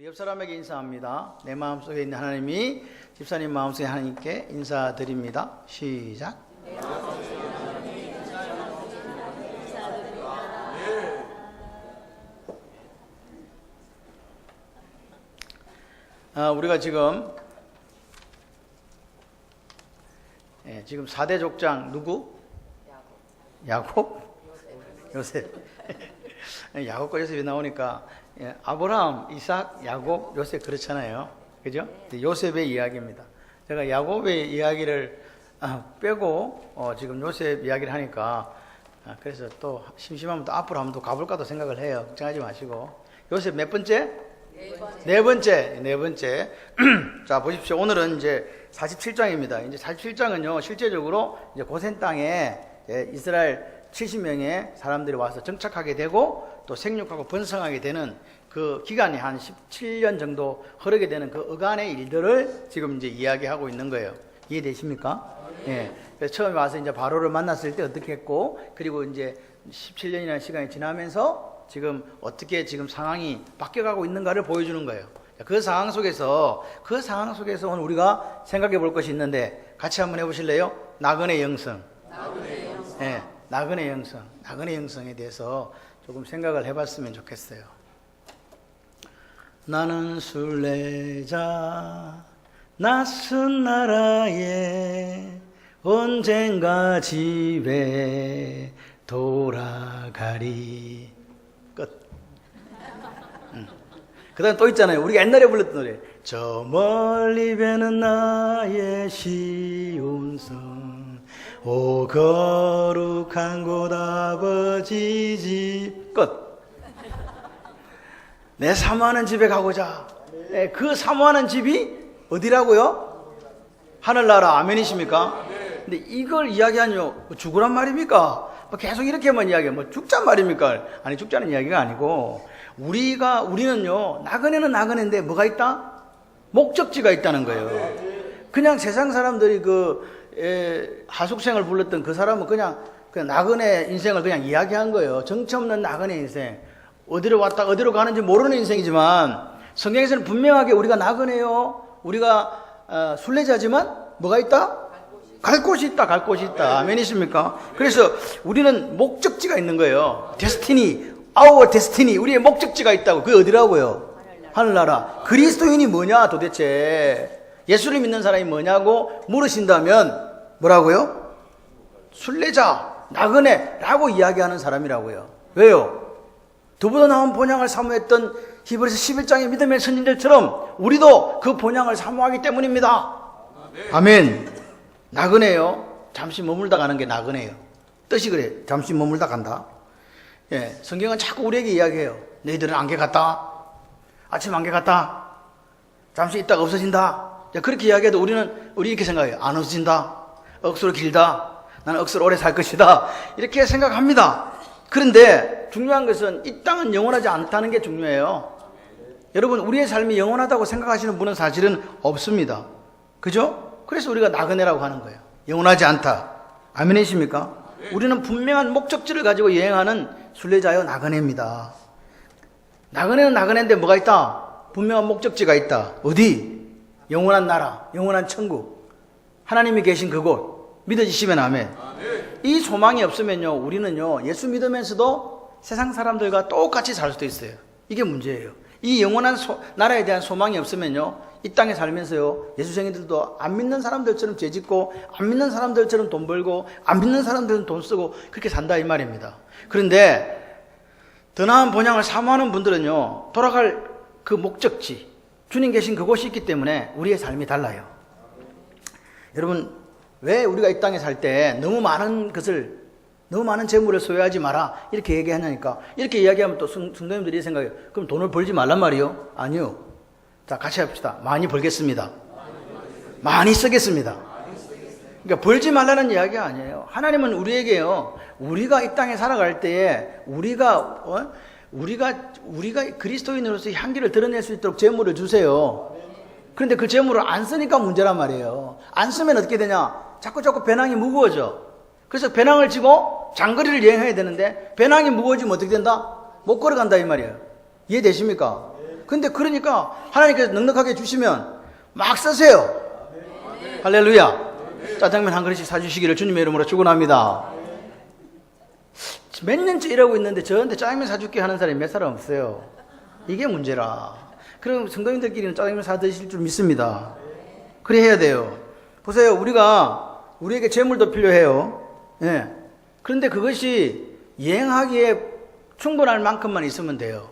우리 옆 사람에게 인사합니다. 내 마음속에 있는 하나님이 집사님 마음속에 하나님께 인사드립니다. 시작. 우리가 지금 4대 족장 누구? 야곱? 요셉. 야곱과 요셉이 나오니까 아브라함, 이삭, 야곱, 요셉 그렇잖아요. 그죠? 요셉의 이야기입니다. 제가 야곱의 이야기를 빼고 지금 요셉 이야기를 하니까 그래서 또 심심하면 또 앞으로 한번 또 가볼까도 생각을 해요. 걱정하지 마시고. 요셉 몇 번째? 네 번째. 자, 보십시오. 오늘은 이제 47장입니다. 이제 47장은요, 실제적으로 이제 고센 땅에 이스라엘 70명의 사람들이 와서 정착하게 되고 또 생육하고 번성하게 되는 그 기간이 한 17년 정도 흐르게 되는 그 어간의 일들을 지금 이제 이야기하고 있는 거예요. 이해되십니까? 예. 그래서 처음에 와서 이제 바로를 만났을 때 어떻게 했고, 그리고 이제 17년이라는 시간이 지나면서 지금 어떻게 지금 상황이 바뀌어가고 있는가를 보여주는 거예요. 그 상황 속에서 오늘 우리가 생각해 볼 것이 있는데 같이 한번 해보실래요? 나그네 영성. 예. 나그네 영성에 대해서 조금 생각을 해봤으면 좋겠어요. 나는 순례자 낯선 나라에 언젠가 집에 돌아가리. 끝. 그 다음 또 있잖아요. 우리가 옛날에 불렀던 노래. 저 멀리 배는 나의 시온성 오 거룩한 곳 아버지 집. 끝. 내 사모하는 집에 가고자. 그 사모하는 집이 어디라고요? 하늘나라. 아멘이십니까? 근데 이걸 이야기하뇨 죽으란 말입니까? 계속 이렇게만 이야기해. 죽잔 말입니까? 아니, 죽자는 이야기가 아니고 우리는요 나그네는 나그네인데 뭐가 있다? 목적지가 있다는 거예요. 그냥 세상 사람들이 하숙생을 불렀던 그 사람은 그냥 나그네 인생을 그냥 이야기한 거예요. 정처 없는 나그네 인생. 어디로 왔다 어디로 가는지 모르는 인생이지만 성경에서는 분명하게 우리가 나그네요. 우리가 순례자지만 뭐가 있다? 갈 곳이 있다. 아멘이십니까? 그래서 우리는 목적지가 있는 거예요. 데스티니, our destiny. 우리의 목적지가 있다고. 그게 어디라고요? 하늘나라. 그리스도인이 뭐냐 도대체? 예수를 믿는 사람이 뭐냐고 물으신다면 뭐라고요? 순례자, 나그네라고 이야기하는 사람이라고요. 왜요? 두보다 나은 본향을 사모했던 히브리서 11장의 믿음의 선진들처럼 우리도 그 본향을 사모하기 때문입니다. 아멘. 나그네요. 잠시 머물다 가는 게 나그네요. 뜻이 그래. 잠시 머물다 간다. 예, 성경은 자꾸 우리에게 이야기해요. 너희들은 안개 같다. 아침 안개 같다. 잠시 있다가 없어진다. 그렇게 이야기해도 우리 이렇게 생각해요. 안 없어진다. 억수로 길다. 나는 억수로 오래 살 것이다. 이렇게 생각합니다. 그런데 중요한 것은 이 땅은 영원하지 않다는 게 중요해요. 여러분, 우리의 삶이 영원하다고 생각하시는 분은 사실은 없습니다. 그죠? 그래서 우리가 나그네라고 하는 거예요. 영원하지 않다. 아멘이십니까? 우리는 분명한 목적지를 가지고 여행하는 순례자요 나그네입니다. 나그네는 나그네인데 뭐가 있다? 분명한 목적지가 있다. 어디? 영원한 나라, 영원한 천국, 하나님이 계신 그곳. 믿어지시면 아멘. 이 소망이 없으면요 우리는요 예수 믿으면서도 세상 사람들과 똑같이 살 수도 있어요. 이게 문제예요. 이 영원한 나라에 대한 소망이 없으면요 이 땅에 살면서요 예수생이들도 안 믿는 사람들처럼 죄짓고 안 믿는 사람들처럼 돈 벌고 안 믿는 사람들은 돈 쓰고 그렇게 산다 이 말입니다. 그런데 더 나은 본향을 사모하는 분들은요 돌아갈 그 목적지, 주님 계신 그곳이 있기 때문에 우리의 삶이 달라요. 여러분, 왜 우리가 이 땅에 살 때 너무 많은 재물을 소유하지 마라 이렇게 얘기하냐니까. 이렇게 이야기하면 또 성도님들이 생각해요. 그럼 돈을 벌지 말란 말이요? 아니요. 자, 같이 합시다. 많이 벌겠습니다. 많이 쓰겠습니다. 그러니까 벌지 말라는 이야기가 아니에요. 하나님은 우리에게요 우리가 이 땅에 살아갈 때에 우리가 그리스도인으로서 향기를 드러낼 수 있도록 재물을 주세요. 그런데 그 재물을 안 쓰니까 문제란 말이에요. 안 쓰면 어떻게 되냐? 자꾸 배낭이 무거워져. 그래서 배낭을 지고 장거리를 여행해야 되는데 배낭이 무거워지면 어떻게 된다? 못 걸어간다 이 말이에요. 이해되십니까? 근데 그러니까 하나님께서 넉넉하게 주시면 막 쓰세요. 할렐루야. 짜장면 한 그릇씩 사주시기를 주님의 이름으로 축원합니다. 몇 년째 일하고 있는데 저한테 짜장면 사줄게 하는 사람이 몇 사람 없어요. 이게 문제라. 그럼 성도님들끼리는 짜장면 사 드실 줄 믿습니다. 그래 해야 돼요. 보세요. 우리에게 재물도 필요해요. 예. 그런데 그것이 여행하기에 충분할 만큼만 있으면 돼요.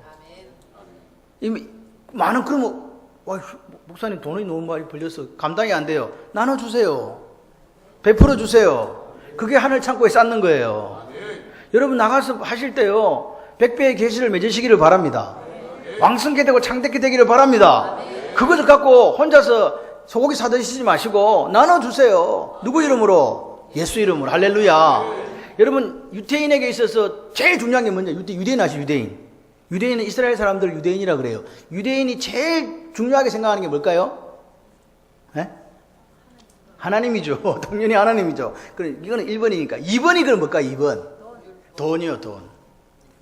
이미 많은, 그러면 와, 목사님 돈이 너무 많이 벌려서 감당이 안 돼요. 나눠주세요. 베풀어 주세요. 그게 하늘 창고에 쌓는 거예요. 여러분 나가서 하실 때요, 100배의 계시를 맺으시기를 바랍니다. 왕성케 되고 창대케 되기를 바랍니다. 그것을 갖고 혼자서 소고기 사드시지 마시고 나눠주세요. 누구 이름으로? 예수 이름으로. 할렐루야. 여러분, 유대인에게 있어서 제일 중요한 게 뭔지, 유대인 아시죠? 유대인은 이스라엘 사람들 유대인이라 그래요. 유대인이 제일 중요하게 생각하는 게 뭘까요? 네? 하나님이죠. 당연히 하나님이죠. 이거는 1번이니까. 2번이 그럼 뭘까? 2번. 돈이요, 돈.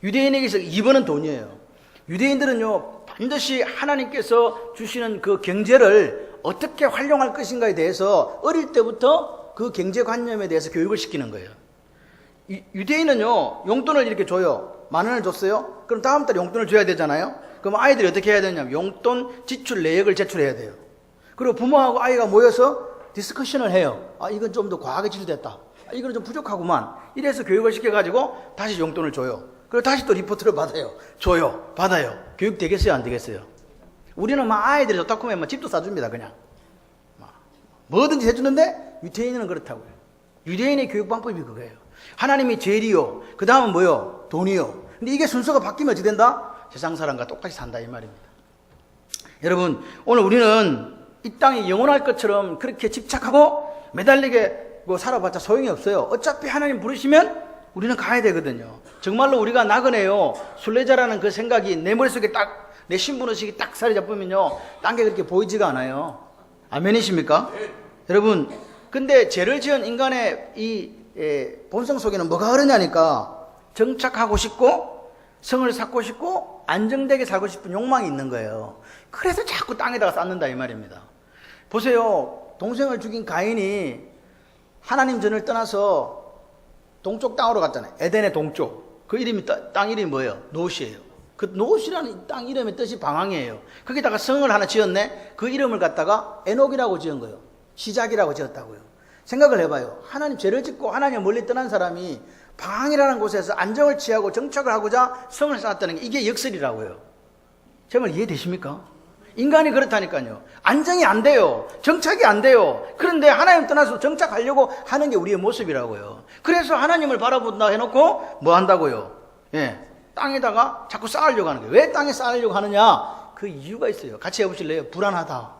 유대인에게 있어서 2번은 돈이에요. 유대인들은요, 반드시 하나님께서 주시는 그 경제를 어떻게 활용할 것인가에 대해서 어릴 때부터 그 경제관념에 대해서 교육을 시키는 거예요. 유대인은요, 용돈을 이렇게 줘요. 10,000원을 줬어요? 그럼 다음 달에 용돈을 줘야 되잖아요? 그럼 아이들이 어떻게 해야 되냐면 용돈 지출 내역을 제출해야 돼요. 그리고 부모하고 아이가 모여서 디스커션을 해요. 아, 이건 좀 더 과하게 지출됐다. 아, 이건 좀 부족하구만. 이래서 교육을 시켜가지고 다시 용돈을 줘요. 그리고 다시 또 리포트를 받아요. 줘요. 받아요. 교육 되겠어요? 안 되겠어요? 우리는 막 아이들이 좋다고 하면 집도 싸줍니다. 그냥. 뭐든지 해주는데 유대인은 그렇다고요. 유대인의 교육 방법이 그거예요. 하나님이 죄리요. 그 다음은 뭐요? 돈이요. 근데 이게 순서가 바뀌면 어찌 된다? 세상 사람과 똑같이 산다 이 말입니다. 여러분, 오늘 우리는 이 땅이 영원할 것처럼 그렇게 집착하고 매달리게 살아봤자 소용이 없어요. 어차피 하나님 부르시면 우리는 가야 되거든요. 정말로 우리가 나그네요, 순례자라는 그 생각이 내 머릿속에 딱, 내 신분의식이 딱 자리 잡으면요, 딴 게 그렇게 보이지가 않아요. 아멘이십니까? 여러분, 근데 죄를 지은 인간의 이 본성 속에는 뭐가 흐르냐니까, 정착하고 싶고 성을 쌓고 싶고 안정되게 살고 싶은 욕망이 있는 거예요. 그래서 자꾸 땅에다가 쌓는다 이 말입니다. 보세요. 동생을 죽인 가인이 하나님 전을 떠나서 동쪽 땅으로 갔잖아요. 에덴의 동쪽. 그 이름이, 땅 이름이 뭐예요? 노시예요. 그 노시라는 땅 이름의 뜻이 방황이에요. 거기다가 성을 하나 지었네. 그 이름을 갖다가 에녹이라고 지은 거예요. 시작이라고 지었다고요. 생각을 해봐요. 하나님 죄를 짓고 하나님 멀리 떠난 사람이 방황이라는 곳에서 안정을 취하고 정착을 하고자 성을 쌓았다는 게 이게 역설이라고요. 제 말 이해되십니까? 인간이 그렇다니까요. 안정이 안 돼요. 정착이 안 돼요. 그런데 하나님 떠나서 정착하려고 하는 게 우리의 모습이라고요. 그래서 하나님을 바라본다 해놓고 뭐 한다고요? 예, 땅에다가 자꾸 쌓으려고 하는 거예요. 왜 땅에 쌓으려고 하느냐? 그 이유가 있어요. 같이 해보실래요? 불안하다.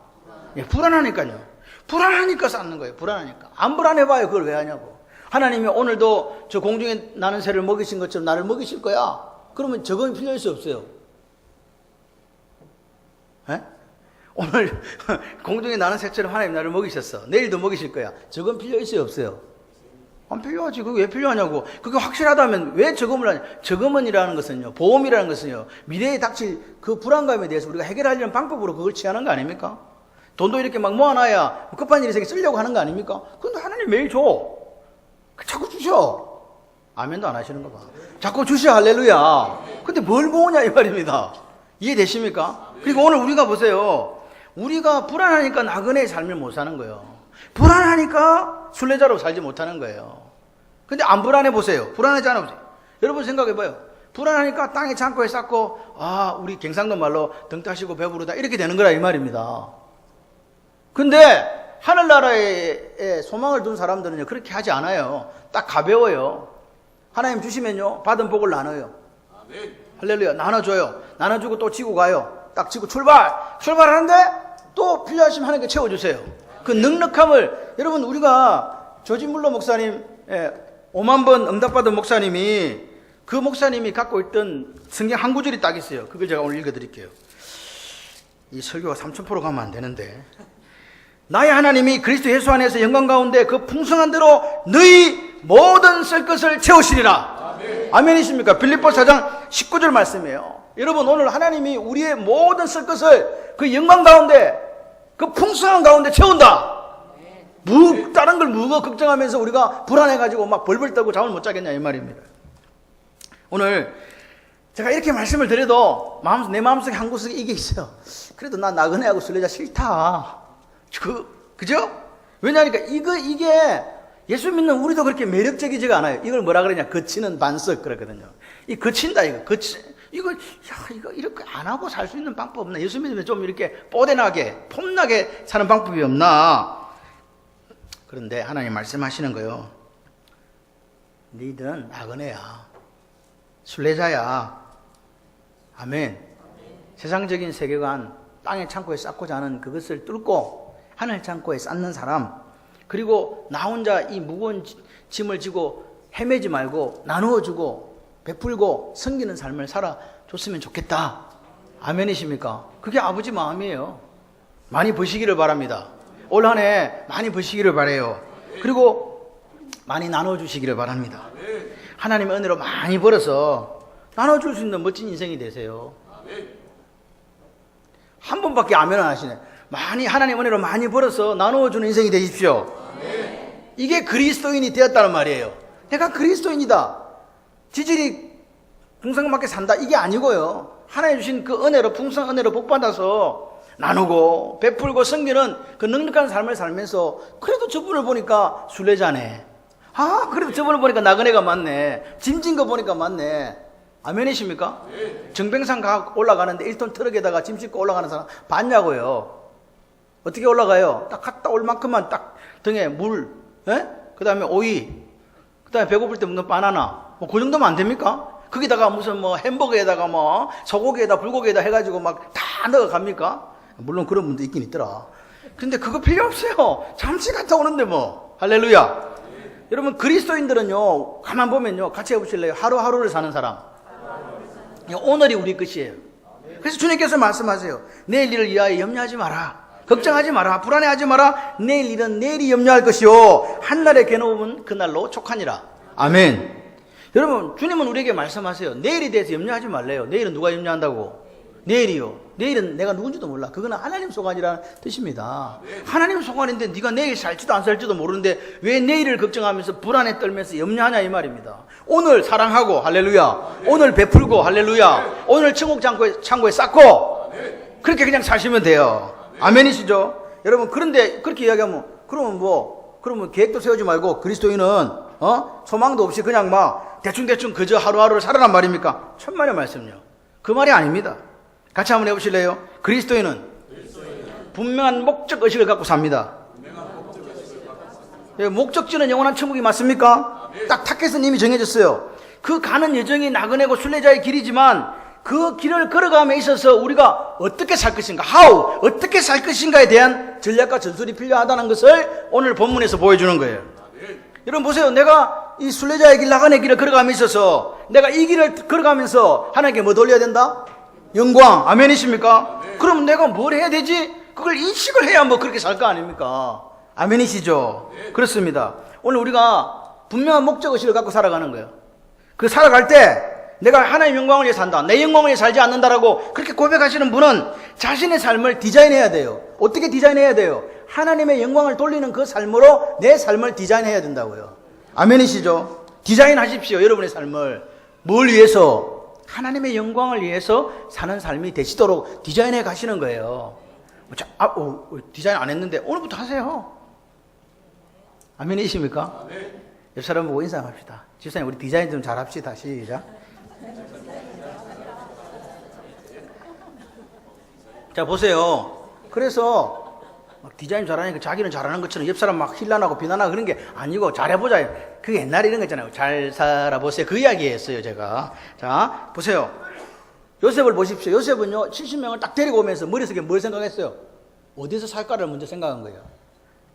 예, 불안하니까요. 불안하니까 쌓는 거예요. 불안하니까. 안 불안해봐요. 그걸 왜 하냐고. 하나님이 오늘도 저 공중에 나는 새를 먹이신 것처럼 나를 먹이실 거야. 그러면 저건 필요할 수 없어요. 에? 오늘 공중에 나는 새처럼 하나님 나를 먹이셨어. 내일도 먹이실 거야. 저건 필요할 수 없어요. 안 필요하지. 그게 왜 필요하냐고. 그게 확실하다면 왜 저금을 하냐. 저금은이라는 것은요, 보험이라는 것은요, 미래에 닥칠 그 불안감에 대해서 우리가 해결하려는 방법으로 그걸 취하는 거 아닙니까? 돈도 이렇게 막 모아놔야 급한 일이 생겨 쓰려고 하는 거 아닙니까? 근데 하나님 매일 줘. 자꾸 주셔. 아멘도 안 하시는 거 봐. 자꾸 주셔. 할렐루야. 근데 뭘 모으냐 이 말입니다. 이해되십니까? 그리고 오늘 우리가 보세요. 우리가 불안하니까 나그네의 삶을 못 사는 거예요. 불안하니까 순례자로 살지 못하는 거예요. 근데 안 불안해 보세요. 불안하지 않아 보세요. 여러분 생각해 봐요. 불안하니까 땅에 창고에 쌓고, 아, 우리 경상도 말로 등 따시고 배부르다 이렇게 되는 거라 이 말입니다. 근데 하늘나라에 소망을 둔 사람들은요, 그렇게 하지 않아요. 딱 가벼워요. 하나님 주시면요, 받은 복을 나눠요. 아멘. 할렐루야. 나눠줘요. 나눠주고 또 지고 가요. 딱 지고 출발하는데 또 필요하시면 하나님께 채워주세요. 그 넉넉함을, 여러분, 우리가 조지물러 목사님, 5만 번 응답받은 목사님이, 그 목사님이 갖고 있던 성경 한 구절이 딱 있어요. 그걸 제가 오늘 읽어드릴게요. 이 설교가 3000% 가면 안 되는데. 나의 하나님이 그리스도 예수 안에서 영광 가운데 그 풍성한 대로 너희 모든 쓸 것을 채우시리라. 아멘. 아멘이십니까? 빌립보 4장 19절 말씀이에요. 여러분, 오늘 하나님이 우리의 모든 쓸 것을 그 영광 가운데, 그 풍성한 가운데 채운다. 다른 걸 무거 걱정하면서 우리가 불안해가지고 막 벌벌 떨고 잠을 못 자겠냐 이 말입니다. 오늘 제가 이렇게 말씀을 드려도 내 마음속에 한 구석에 이게 있어요. 그래도 나 나그네하고 순례자 싫다. 그죠? 왜냐하니까 이게 예수 믿는 우리도 그렇게 매력적이지가 않아요. 이걸 뭐라 그러냐? 거치는 반석 그러거든요. 이 거친다 이거. 이거 이렇게 안 하고 살 수 있는 방법 없나? 예수 믿으면 좀 이렇게 뽀대나게 폼나게 사는 방법이 없나? 그런데 하나님 말씀하시는 거예요. 너희들은 나그네야. 순례자야. 아멘. 세상적인 세계관, 땅의 창고에 쌓고자 하는 그것을 뚫고 하늘 창고에 쌓는 사람, 그리고 나 혼자 이 무거운 짐을 지고 헤매지 말고 나누어주고 베풀고 섬기는 삶을 살아줬으면 좋겠다. 아멘이십니까? 그게 아버지 마음이에요. 많이 버시기를 바랍니다. 올 한 해 많이 버시기를 바라요. 그리고 많이 나눠주시기를 바랍니다. 하나님의 은혜로 많이 벌어서 나눠줄 수 있는 멋진 인생이 되세요. 한 번밖에 아멘 안 하시네. 하나님 은혜로 많이 벌어서 나누어주는 인생이 되십시오. 이게 그리스도인이 되었다는 말이에요. 내가 그리스도인이다. 지질이 풍성하게 산다. 이게 아니고요. 하나님 주신 그 은혜로, 풍성 은혜로 복받아서 나누고 베풀고 섬기는 그 넉넉한 삶을 살면서 그래도 저분을 보니까 순례자네. 그래도 저분을 보니까 나그네가 맞네. 짐진 거 보니까 맞네. 아멘이십니까? 정뱅산 올라가는데 1톤 트럭에다가 짐 싣고 올라가는 사람 봤냐고요. 어떻게 올라가요? 딱 갔다 올 만큼만 딱 등에 물, 그 다음에 오이, 그 다음에 배고플 때 먹는 바나나, 그 정도면 안 됩니까? 거기다가 무슨 햄버거에다가 소고기에다 불고기에다 해가지고 막 다 넣어갑니까? 물론 그런 분도 있긴 있더라. 근데 그거 필요 없어요. 잠시 갔다 오는데 할렐루야. 여러분, 그리스도인들은요, 가만 보면요, 같이 해보실래요? 하루하루를 사는 사람. 오늘이 우리 것이에요. 그래서 주님께서 말씀하세요. 내일 일을 위하여 염려하지 마라. 걱정하지 마라. 불안해하지 마라. 내일 일은 내일이 염려할 것이요. 한날의 괴로움은 그날로 촉하니라. 아멘. 여러분, 주님은 우리에게 말씀하세요. 내일에 대해서 염려하지 말래요. 내일은 누가 염려한다고? 내일이요. 내일은 내가 누군지도 몰라. 그거는 하나님 소관이라는 뜻입니다. 하나님 소관인데 네가 내일 살지도 안 살지도 모르는데 왜 내일을 걱정하면서 불안에 떨면서 염려하냐 이 말입니다. 오늘 사랑하고 할렐루야. 오늘 베풀고 할렐루야. 오늘 천국 창고에 쌓고 그렇게 그냥 사시면 돼요. 아멘이시죠? 여러분, 그런데 그렇게 이야기하면 그러면 계획도 세우지 말고 그리스도인은 소망도 없이 그냥 대충대충 그저 하루하루를 살아란 말입니까? 천만의 말씀요. 그 말이 아닙니다. 같이 한번 해보실래요? 그리스도인은 분명한 목적의식을 갖고 삽니다. 목적지는 영원한 천국이 맞습니까? 딱 타겟은 이미 정해졌어요. 그 가는 여정이 나그네고 순례자의 길이지만 그 길을 걸어감에 있어서 우리가 어떻게 살 것인가, 어떻게 살 것인가에 대한 전략과 전술이 필요하다는 것을 오늘 본문에서 보여주는 거예요. 여러분 보세요. 내가 이 순례자의 길, 나그네 길을 걸어감에 있어서 내가 이 길을 걸어가면서 하나님께 뭐 돌려야 된다? 영광. 아멘이십니까? 그럼 내가 뭘 해야 되지? 그걸 인식을 해야 그렇게 살 거 아닙니까? 아멘이시죠? 그렇습니다. 오늘 우리가 분명한 목적의식을 갖고 살아가는 거예요. 그 살아갈 때 내가 하나님의 영광을 위해 산다, 내 영광을 위해 살지 않는다라고 그렇게 고백하시는 분은 자신의 삶을 디자인해야 돼요. 어떻게 디자인해야 돼요? 하나님의 영광을 돌리는 그 삶으로 내 삶을 디자인해야 된다고요. 아멘이시죠? 디자인하십시오. 여러분의 삶을. 뭘 위해서? 하나님의 영광을 위해서 사는 삶이 되시도록 디자인해 가시는 거예요. 디자인 안 했는데 오늘부터 하세요. 아멘이십니까? 옆 사람 보고 인사합시다. 집사님, 우리 디자인 좀 잘합시다. 시작. 자, 보세요. 그래서 디자인 잘하니까 자기는 잘하는 것처럼 옆 사람 힐난하고 비난하고 그런 게 아니고 잘해보자. 그게 옛날에 이런 거 있잖아요. 잘 살아보세요. 그 이야기였어요, 제가. 자, 보세요. 요셉을 보십시오. 요셉은요, 70명을 딱 데리고 오면서 머릿속에 뭘 생각했어요? 어디서 살까를 먼저 생각한 거예요.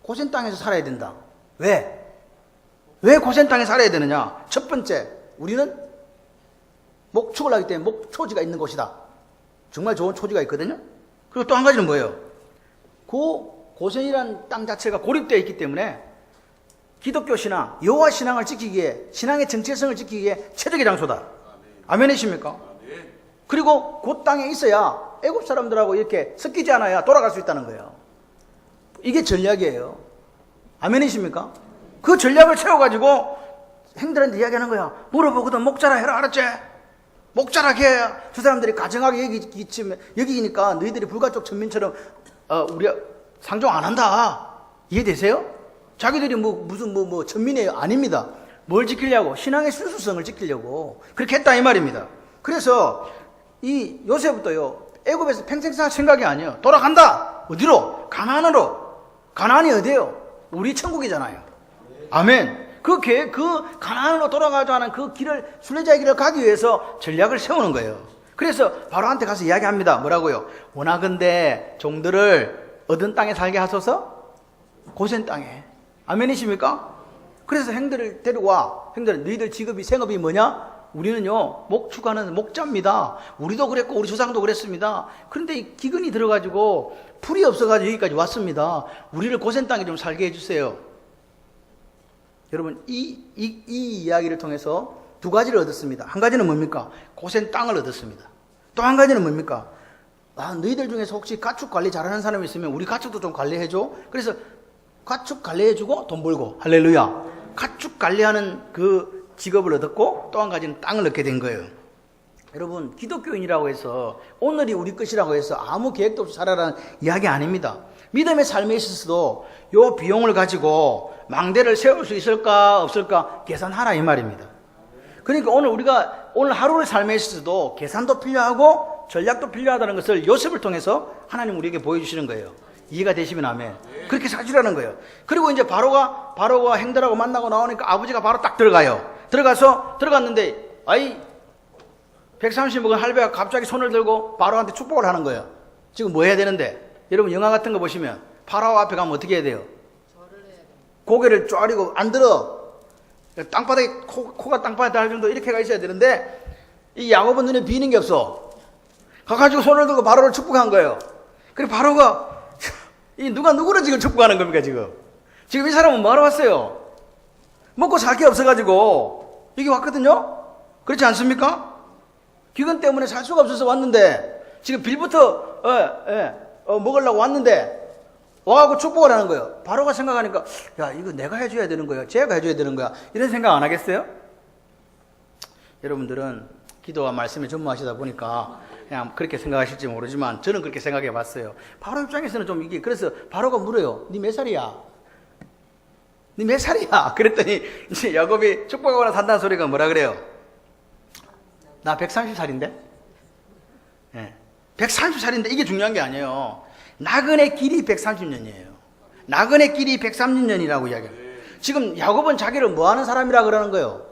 고센 땅에서 살아야 된다. 왜? 왜 고센 땅에 살아야 되느냐? 첫 번째, 우리는 목축을 하기 때문에 목초지가 있는 곳이다. 정말 좋은 초지가 있거든요. 그리고 또 한 가지는 뭐예요? 고센이라는 땅 자체가 고립되어 있기 때문에 기독교 신앙, 여호와 신앙을 지키기에, 신앙의 정체성을 지키기에 최적의 장소다. 아멘이십니까? 그리고 그 땅에 있어야 애굽 사람들하고 이렇게 섞이지 않아야 돌아갈 수 있다는 거예요. 이게 전략이에요. 아멘이십니까? 그 전략을 채워가지고 행들한테 이야기하는 거야. 물어보거든 목자라 해라, 알았지? 목자라 해야 저 사람들이 가정하게 여기니까 너희들이 불가족 천민처럼 우리 상종 안 한다. 이해되세요? 자기들이 무슨 천민이에요? 아닙니다. 뭘 지키려고? 신앙의 순수성을 지키려고 그렇게 했다 이 말입니다. 그래서 이 요셉부터요 애굽에서 평생 살 생각이 아니에요. 돌아간다. 어디로? 가나안으로. 가나안이 어디예요? 우리 천국이잖아요. 아멘. 그 가나안으로 돌아가자는 그 길을, 순례자의 길을 가기 위해서 전략을 세우는 거예요. 그래서 바로한테 가서 이야기합니다. 뭐라고요? 원하건대 종들을 얻은 땅에 살게 하소서. 고센 땅에. 아멘이십니까? 그래서 행들을 데리고 와. 행들, 너희들 직업이, 생업이 뭐냐? 우리는요 목축하는 목자입니다. 우리도 그랬고 우리 조상도 그랬습니다. 그런데 이 기근이 들어가지고 풀이 없어가지고 여기까지 왔습니다. 우리를 고센 땅에 좀 살게 해주세요. 여러분 이 이야기를 통해서 두 가지를 얻었습니다. 한 가지는 뭡니까? 고센 땅을 얻었습니다. 또 한 가지는 뭡니까? 너희들 중에서 혹시 가축 관리 잘하는 사람이 있으면 우리 가축도 좀 관리해줘. 그래서 가축 관리해주고 돈 벌고. 할렐루야. 가축 관리하는 그 직업을 얻었고 또 한 가지는 땅을 얻게 된 거예요. 여러분 기독교인이라고 해서 오늘이 우리 것이라고 해서 아무 계획도 없이 살아라는 이야기 아닙니다. 믿음의 삶에 있어서도 요 비용을 가지고 망대를 세울 수 있을까 없을까 계산하라 이 말입니다. 그러니까 오늘 하루의 삶에 있어서도 계산도 필요하고 전략도 필요하다는 것을 요셉을 통해서 하나님 우리에게 보여주시는 거예요. 이해가 되시면 아멘. 그렇게 사주라는 거예요. 그리고 이제 바로가 행들하고 만나고 나오니까 아버지가 바로 딱 들어갔는데 130억 할배가 갑자기 손을 들고 바로한테 축복을 하는 거예요. 지금 뭐 해야 되는데? 여러분 영화 같은 거 보시면 파라오 앞에 가면 어떻게 해야 돼요? 고개를 쪼아리고 안 들어. 땅바닥에 코가 땅바닥에 닿을 정도 이렇게 가 있어야 되는데 이 야곱은 눈에 비는 게 없어. 가가지고 손을 들고 바로를 축복한 거예요. 그리고 바로가 누가 누구를 지금 축복하는 겁니까 지금? 지금 이 사람은 뭐하러 왔어요? 먹고 살 게 없어가지고 여기 왔거든요? 그렇지 않습니까? 기근 때문에 살 수가 없어서 왔는데 지금 빌부터 먹으려고 왔는데 와가지고 축복을 하는 거예요. 바로가 생각하니까 야 이거 내가 해줘야 되는 거야, 제가 해줘야 되는 거야, 이런 생각 안 하겠어요? 여러분들은 기도와 말씀에 전무하시다 보니까 그냥 그렇게 생각하실지 모르지만 저는 그렇게 생각해 봤어요. 바로 입장에서는 좀 이게, 그래서 바로가 물어요. 니 몇 살이야? 니 몇 살이야? 그랬더니 이제 야곱이 축복하거나 산다는 소리가 뭐라 그래요? 나 130살인데? 네. 130살인데 이게 중요한 게 아니에요. 나그네 길이 130년이에요. 나그네 길이 130년이라고 이야기해요. 지금 야곱은 자기를 뭐 하는 사람이라 그러는 거예요?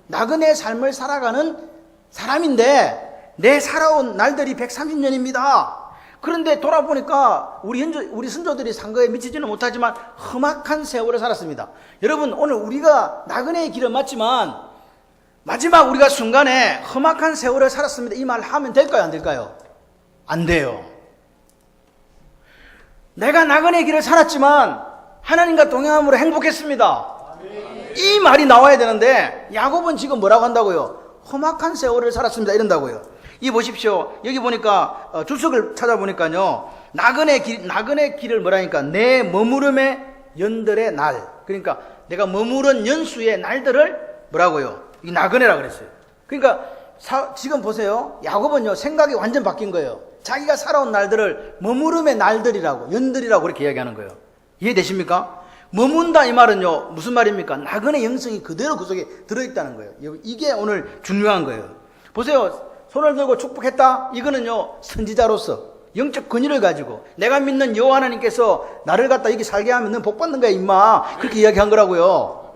나그네 삶을 살아가는 사람인데 내 살아온 날들이 130년입니다. 그런데 돌아보니까 우리 선조들이 산 거에 미치지는 못하지만 험악한 세월을 살았습니다. 여러분 오늘 우리가 나그네의 길은 맞지만 마지막 우리가 순간에 험악한 세월을 살았습니다. 이 말 하면 될까요 안 될까요? 안 돼요. 내가 나그네의 길을 살았지만 하나님과 동행함으로 행복했습니다. 이 말이 나와야 되는데 야곱은 지금 뭐라고 한다고요? 험악한 세월을 살았습니다 이런다고요. 이 보십시오. 여기 보니까 주석을 찾아보니까요, 나그네 길을 뭐라니까 내 머무름의 연들의 날, 그러니까 내가 머무른 연수의 날들을 뭐라고요? 이 나그네라 그랬어요. 그러니까 지금 보세요. 야곱은요 생각이 완전 바뀐 거예요. 자기가 살아온 날들을 머무름의 날들이라고, 연들이라고 그렇게 이야기하는 거예요. 이해되십니까? 머문다 이 말은요 무슨 말입니까? 나그네 영성이 그대로 그 속에 들어있다는 거예요. 이게 오늘 중요한 거예요. 보세요. 손을 들고 축복했다. 이거는요 선지자로서 영적 권위를 가지고 내가 믿는 여호와 하나님께서 나를 갖다 여기 살게 하면 넌 복 받는 거야 임마, 그렇게 이야기한 거라고요.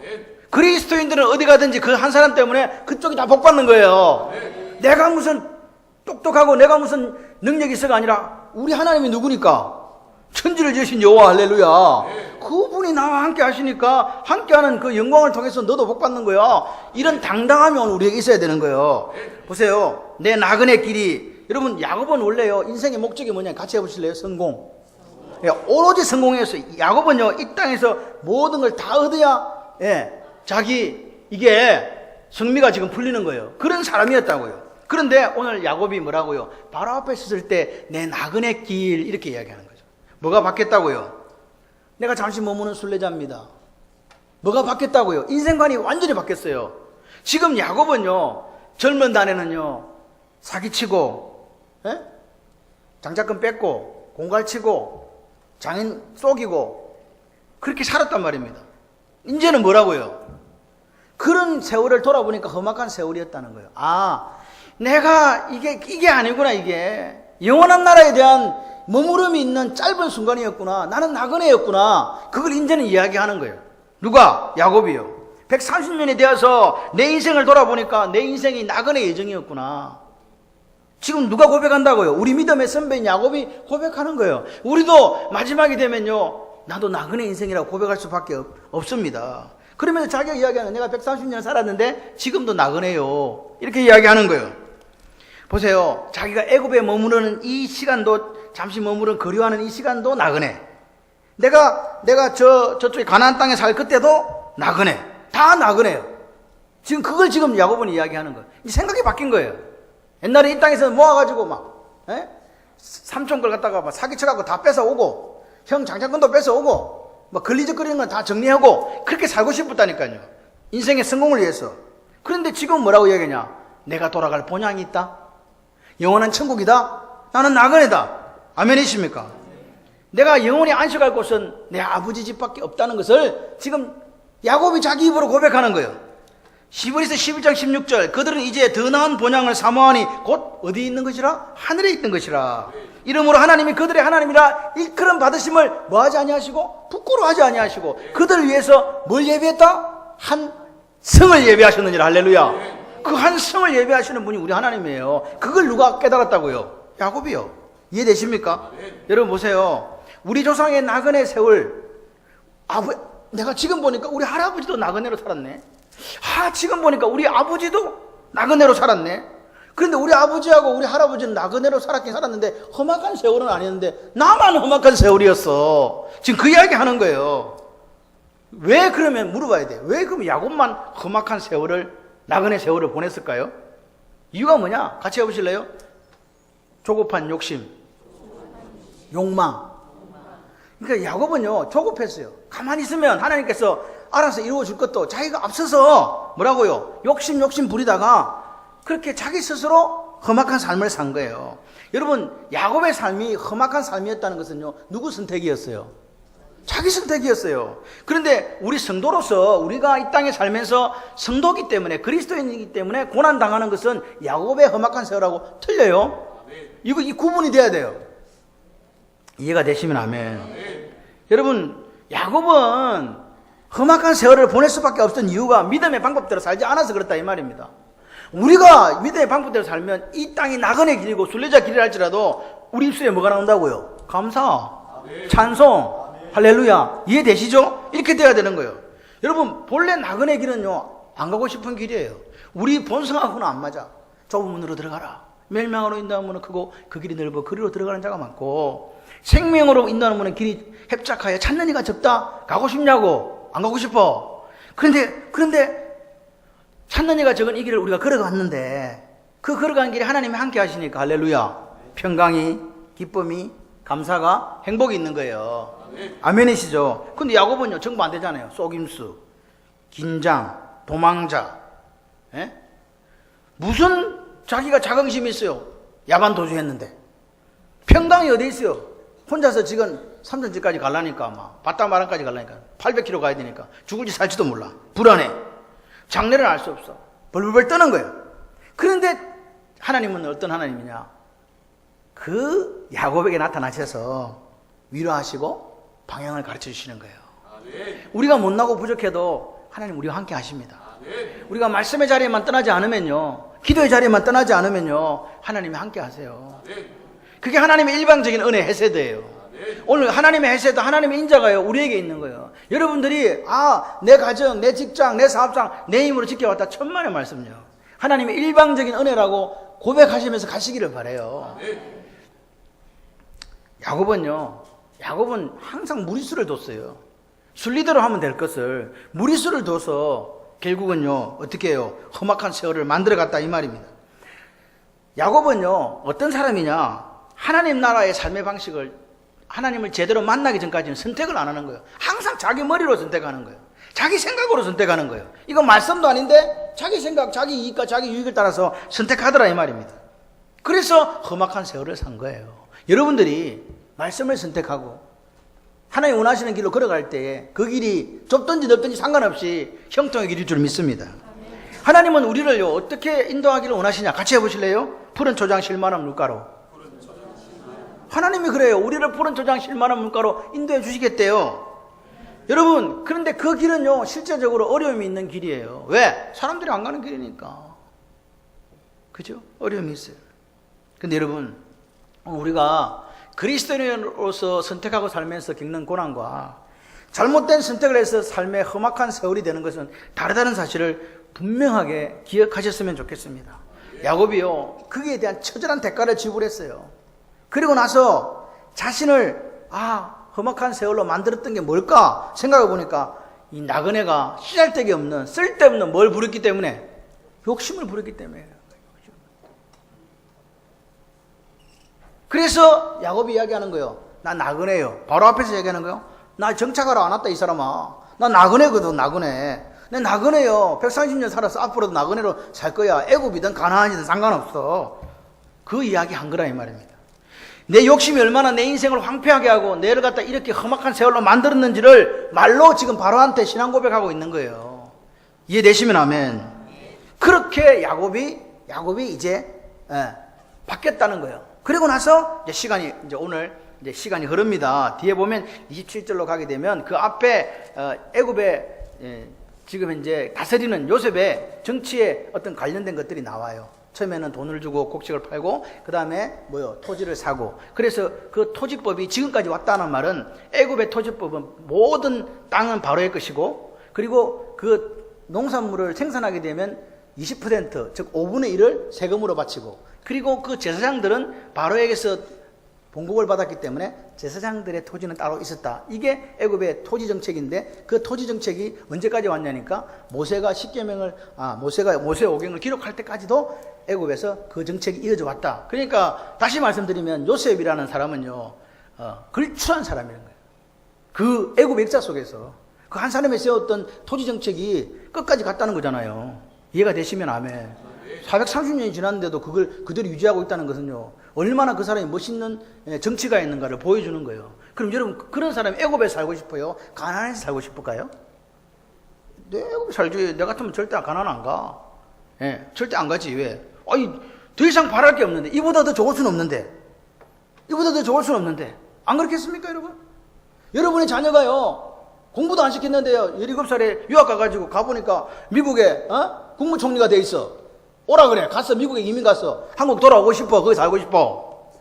그리스도인들은 어디 가든지 그 한 사람 때문에 그쪽이 다 복 받는 거예요. 내가 무슨 똑똑하고 내가 무슨 능력이 있어가 아니라 우리 하나님이 누구니까? 천지를 지으신 여호와, 할렐루야. 그분이 나와 함께 하시니까 함께하는 그 영광을 통해서 너도 복 받는 거야. 이런 당당함이 오늘 우리에게 있어야 되는 거예요. 보세요. 내 나그네 길이, 여러분 야곱은 원래요 인생의 목적이 뭐냐 같이 해보실래요? 성공. 오로지 성공했어요. 야곱은요 이 땅에서 모든 걸 다 얻어야 자기 이게 성미가 지금 풀리는 거예요. 그런 사람이었다고요. 그런데 오늘 야곱이 뭐라고요? 바로 앞에 섰을 때 내 나그네 길 이렇게 이야기하는 거죠. 뭐가 바뀌었다고요? 내가 잠시 머무는 순례자입니다. 뭐가 바뀌었다고요? 인생관이 완전히 바뀌었어요. 지금 야곱은요, 젊은 단에는요, 사기치고, 장자금 뺏고, 공갈치고, 장인 속이고, 그렇게 살았단 말입니다. 이제는 뭐라고요? 그런 세월을 돌아보니까 험악한 세월이었다는 거예요. 아, 내가 이게 아니구나, 이게. 영원한 나라에 대한 머무름이 있는 짧은 순간이었구나. 나는 나그네였구나. 그걸 이제는 이야기하는 거예요. 누가? 야곱이요. 130년이 되어서 내 인생을 돌아보니까 내 인생이 나그네 예정이었구나. 지금 누가 고백한다고요? 우리 믿음의 선배인 야곱이 고백하는 거예요. 우리도 마지막이 되면요, 나도 나그네 인생이라고 고백할 수밖에 없습니다. 그러면서 자기가 이야기하는, 내가 130년 살았는데 지금도 나그네요. 이렇게 이야기하는 거예요. 보세요. 자기가 애굽에 머무르는 이 시간도, 잠시 머무른 거류하는 이 시간도 나그네. 내가 저쪽에 가나안 땅에 살 그때도 나그네. 다 나그네요. 지금 그걸 지금 야곱은 이야기하는 거예요. 이 생각이 바뀐 거예요. 옛날에 이 땅에서 모아가지고 삼촌 걸 갖다가 막 사기쳐갖고 다 뺏어오고, 형 장자권도 뺏어오고, 막 걸리적거리는 건 다 정리하고, 그렇게 살고 싶었다니까요. 인생의 성공을 위해서. 그런데 지금 뭐라고 이야기하냐? 내가 돌아갈 본향이 있다. 영원한 천국이다. 나는 나그네다. 아멘이십니까? 내가 영원히 안식할 곳은 내 아버지 집밖에 없다는 것을 지금 야곱이 자기 입으로 고백하는 거예요. 히브리서 11장 16절, 그들은 이제 더 나은 본향을 사모하니 곧 어디 있는 것이라? 하늘에 있는 것이라. 이러므로 하나님이 그들의 하나님이라 일컬음 받으심을 뭐하지 아니하시고 부끄러워하지 아니하시고 그들을 위해서 뭘 예배했다? 한 성을 예배하셨느니라. 할렐루야. 그 한 성을 예배하시는 분이 우리 하나님이에요. 그걸 누가 깨달았다고요? 야곱이요. 이해되십니까? 여러분 보세요. 우리 조상의 나그네 세월, 내가 지금 보니까 우리 할아버지도 나그네로 살았네. 지금 보니까 우리 아버지도 나그네로 살았네. 그런데 우리 아버지하고 우리 할아버지는 나그네로 살았긴 살았는데 험악한 세월은 아니었는데 나만 험악한 세월이었어. 지금 그 이야기 하는 거예요. 왜 그러면 물어봐야 돼. 왜 그럼 야곱만 험악한 세월을, 나그네 세월을 보냈을까요? 이유가 뭐냐? 같이 해보실래요? 조급한 욕심, 욕망. 그러니까 야곱은요, 조급했어요. 가만히 있으면 하나님께서 알아서 이루어줄 것도 자기가 앞서서 뭐라고요? 욕심 부리다가 그렇게 자기 스스로 험악한 삶을 산 거예요. 여러분, 야곱의 삶이 험악한 삶이었다는 것은요, 누구 선택이었어요? 자기 선택이었어요. 그런데 우리 성도로서 우리가 이 땅에 살면서 성도이기 때문에, 그리스도인이기 때문에 고난당하는 것은 야곱의 험악한 세월하고 틀려요. 이 구분이 돼야 돼요. 이해가 되시면 아멘. 여러분, 야곱은 험악한 세월을 보낼 수밖에 없던 이유가 믿음의 방법대로 살지 않아서 그렇다 이 말입니다. 우리가 믿음의 방법대로 살면 이 땅이 나그네 길이고 순례자 길이라 할지라도 우리 입술에 뭐가 나온다고요? 감사, 찬송, 할렐루야. 이해되시죠? 이렇게 돼야 되는 거예요. 여러분, 본래 나그네 길은요, 안 가고 싶은 길이에요. 우리 본성하고는 안 맞아. 좁은 문으로 들어가라. 멸망으로 인도하는 문은 크고 그 길이 넓어 그리로 들어가는 자가 많고, 생명으로 인도하는 문은 길이 협착하여 찾는 이가 적다. 가고 싶냐고? 안 가고 싶어. 그런데 찾는 이가 적은 이 길을 우리가 걸어갔는데, 그 걸어간 길에 하나님이 함께 하시니까 할렐루야, 평강이, 기쁨이, 감사가, 행복이 있는 거예요. 아멘이시죠? 근데 야곱은요, 정보 안 되잖아요. 속임수, 긴장, 도망자, 무슨 자기가 자긍심이 있어요? 야반 도주했는데. 평강이 어디 있어요? 혼자서 지금 삼촌집까지 가려니까, 바다마랑까지 가려니까 800km 가야 되니까 죽을지 살지도 몰라. 불안해. 장래를 알 수 없어. 벌벌 떠는 거예요. 그런데 하나님은 어떤 하나님이냐? 그 야곱에게 나타나셔서 위로하시고 방향을 가르쳐 주시는 거예요. 우리가 못나고 부족해도 하나님 우리와 함께 하십니다. 우리가 말씀의 자리에만 떠나지 않으면요, 기도의 자리에만 떠나지 않으면요, 하나님이 함께 하세요. 그게 하나님의 일방적인 은혜 헤세드예요. 오늘 하나님의 헤세드, 하나님의 인자가요, 우리에게 있는 거예요. 여러분들이 내 가정, 내 직장, 내 사업장 내 힘으로 지켜왔다, 천만의 말씀요. 하나님의 일방적인 은혜라고 고백하시면서 가시기를 바라요. 야곱은 항상 무리수를 뒀어요. 순리대로 하면 될 것을 무리수를 둬서 결국은요, 어떻게 해요? 험악한 세월을 만들어갔다 이 말입니다. 야곱은요, 어떤 사람이냐? 하나님 나라의 삶의 방식을, 하나님을 제대로 만나기 전까지는 선택을 안 하는 거예요. 항상 자기 머리로 선택하는 거예요. 자기 생각으로 선택하는 거예요. 이건 말씀도 아닌데 자기 생각, 자기 이익과 자기 유익을 따라서 선택하더라 이 말입니다. 그래서 험악한 세월을 산 거예요. 여러분들이 말씀을 선택하고 하나님 원하시는 길로 걸어갈 때에 그 길이 좁든지 넓든지 상관없이 형통의 길일 줄 믿습니다. 하나님은 우리를요 어떻게 인도하기를 원하시냐? 같이 해보실래요? 푸른 초장 실만한 물가로. 하나님이 그래요. 우리를 푸른 초장 실만한 물가로 인도해 주시겠대요. 여러분, 그런데 그 길은요 실제적으로 어려움이 있는 길이에요. 왜? 사람들이 안 가는 길이니까. 그죠? 어려움이 있어요. 근데 여러분, 우리가 그리스도인으로서 선택하고 살면서 겪는 고난과 잘못된 선택을 해서 삶의 험악한 세월이 되는 것은 다르다는 사실을 분명하게 기억하셨으면 좋겠습니다. 야곱이요 거기에 대한 처절한 대가를 지불했어요. 그리고 나서 자신을 험악한 세월로 만들었던 게 뭘까 생각해 보니까 이 나그네가 씨잘데기 없는 쓸데없는 뭘 부렸기 때문에, 욕심을 부렸기 때문에. 그래서 야곱이 이야기하는 거예요. 나 나그네요. 바로 앞에서 얘기하는 거예요. 나 정착하러 안 왔다 이 사람아. 나 나그네거든. 나그네. 내 나그네요. 130년 살아서 앞으로도 나그네로 살 거야. 애굽이든 가나안이든 상관없어. 그 이야기 한 거라 이 말입니다. 내 욕심이 얼마나 내 인생을 황폐하게 하고 내를 갖다 이렇게 험악한 세월로 만들었는지를 말로 지금 바로한테 신앙 고백하고 있는 거예요. 이해되시면 아멘. 그렇게 야곱이 이제 바뀌었다는 거예요. 그리고 나서 이제 오늘 시간이 흐릅니다. 뒤에 보면 27절로 가게 되면 그 앞에 애굽의 지금 현재 다스리는 요셉의 정치에 어떤 관련된 것들이 나와요. 처음에는 돈을 주고 곡식을 팔고 그 다음에 토지를 사고, 그래서 그 토지법이 지금까지 왔다는 말은 애굽의 토지법은 모든 땅은 바로의 것이고, 그리고 그 농산물을 생산하게 되면 20% 즉 5분의 1을 세금으로 바치고, 그리고 그 제사장들은 바로에게서 봉급을 받았기 때문에 제사장들의 토지는 따로 있었다. 이게 애굽의 토지 정책인데, 그 토지 정책이 언제까지 왔냐니까 모세가 모세 오경을 기록할 때까지도 애굽에서 그 정책이 이어져 왔다. 그러니까 다시 말씀드리면 요셉이라는 사람은요 걸출한 사람이라는 거예요. 그 애굽 역사 속에서 그 한 사람이 세웠던 토지 정책이 끝까지 갔다는 거잖아요. 이해가 되시면 아멘. 430년이 지났는데도 그걸 그대로 유지하고 있다는 것은요 얼마나 그 사람이 멋있는 정치가 있는가를 보여주는 거예요. 그럼 여러분, 그런 사람이 애굽에 살고 싶어요? 가나안에서 살고 싶을까요? 네, 애굽에 살지. 내 같으면 절대 가나안 안 가. 절대 안 가지. 왜? 더 이상 바랄 게 없는데, 이보다 더 좋을 수는 없는데, 안 그렇겠습니까 여러분? 여러분의 자녀가요 공부도 안 시켰는데요 17살에 유학 가가지고 가보니까 미국에 국무총리가 돼 있어. 오라 그래. 갔어. 미국에 이민 갔어. 한국 돌아오고 싶어. 거기 살고 싶어.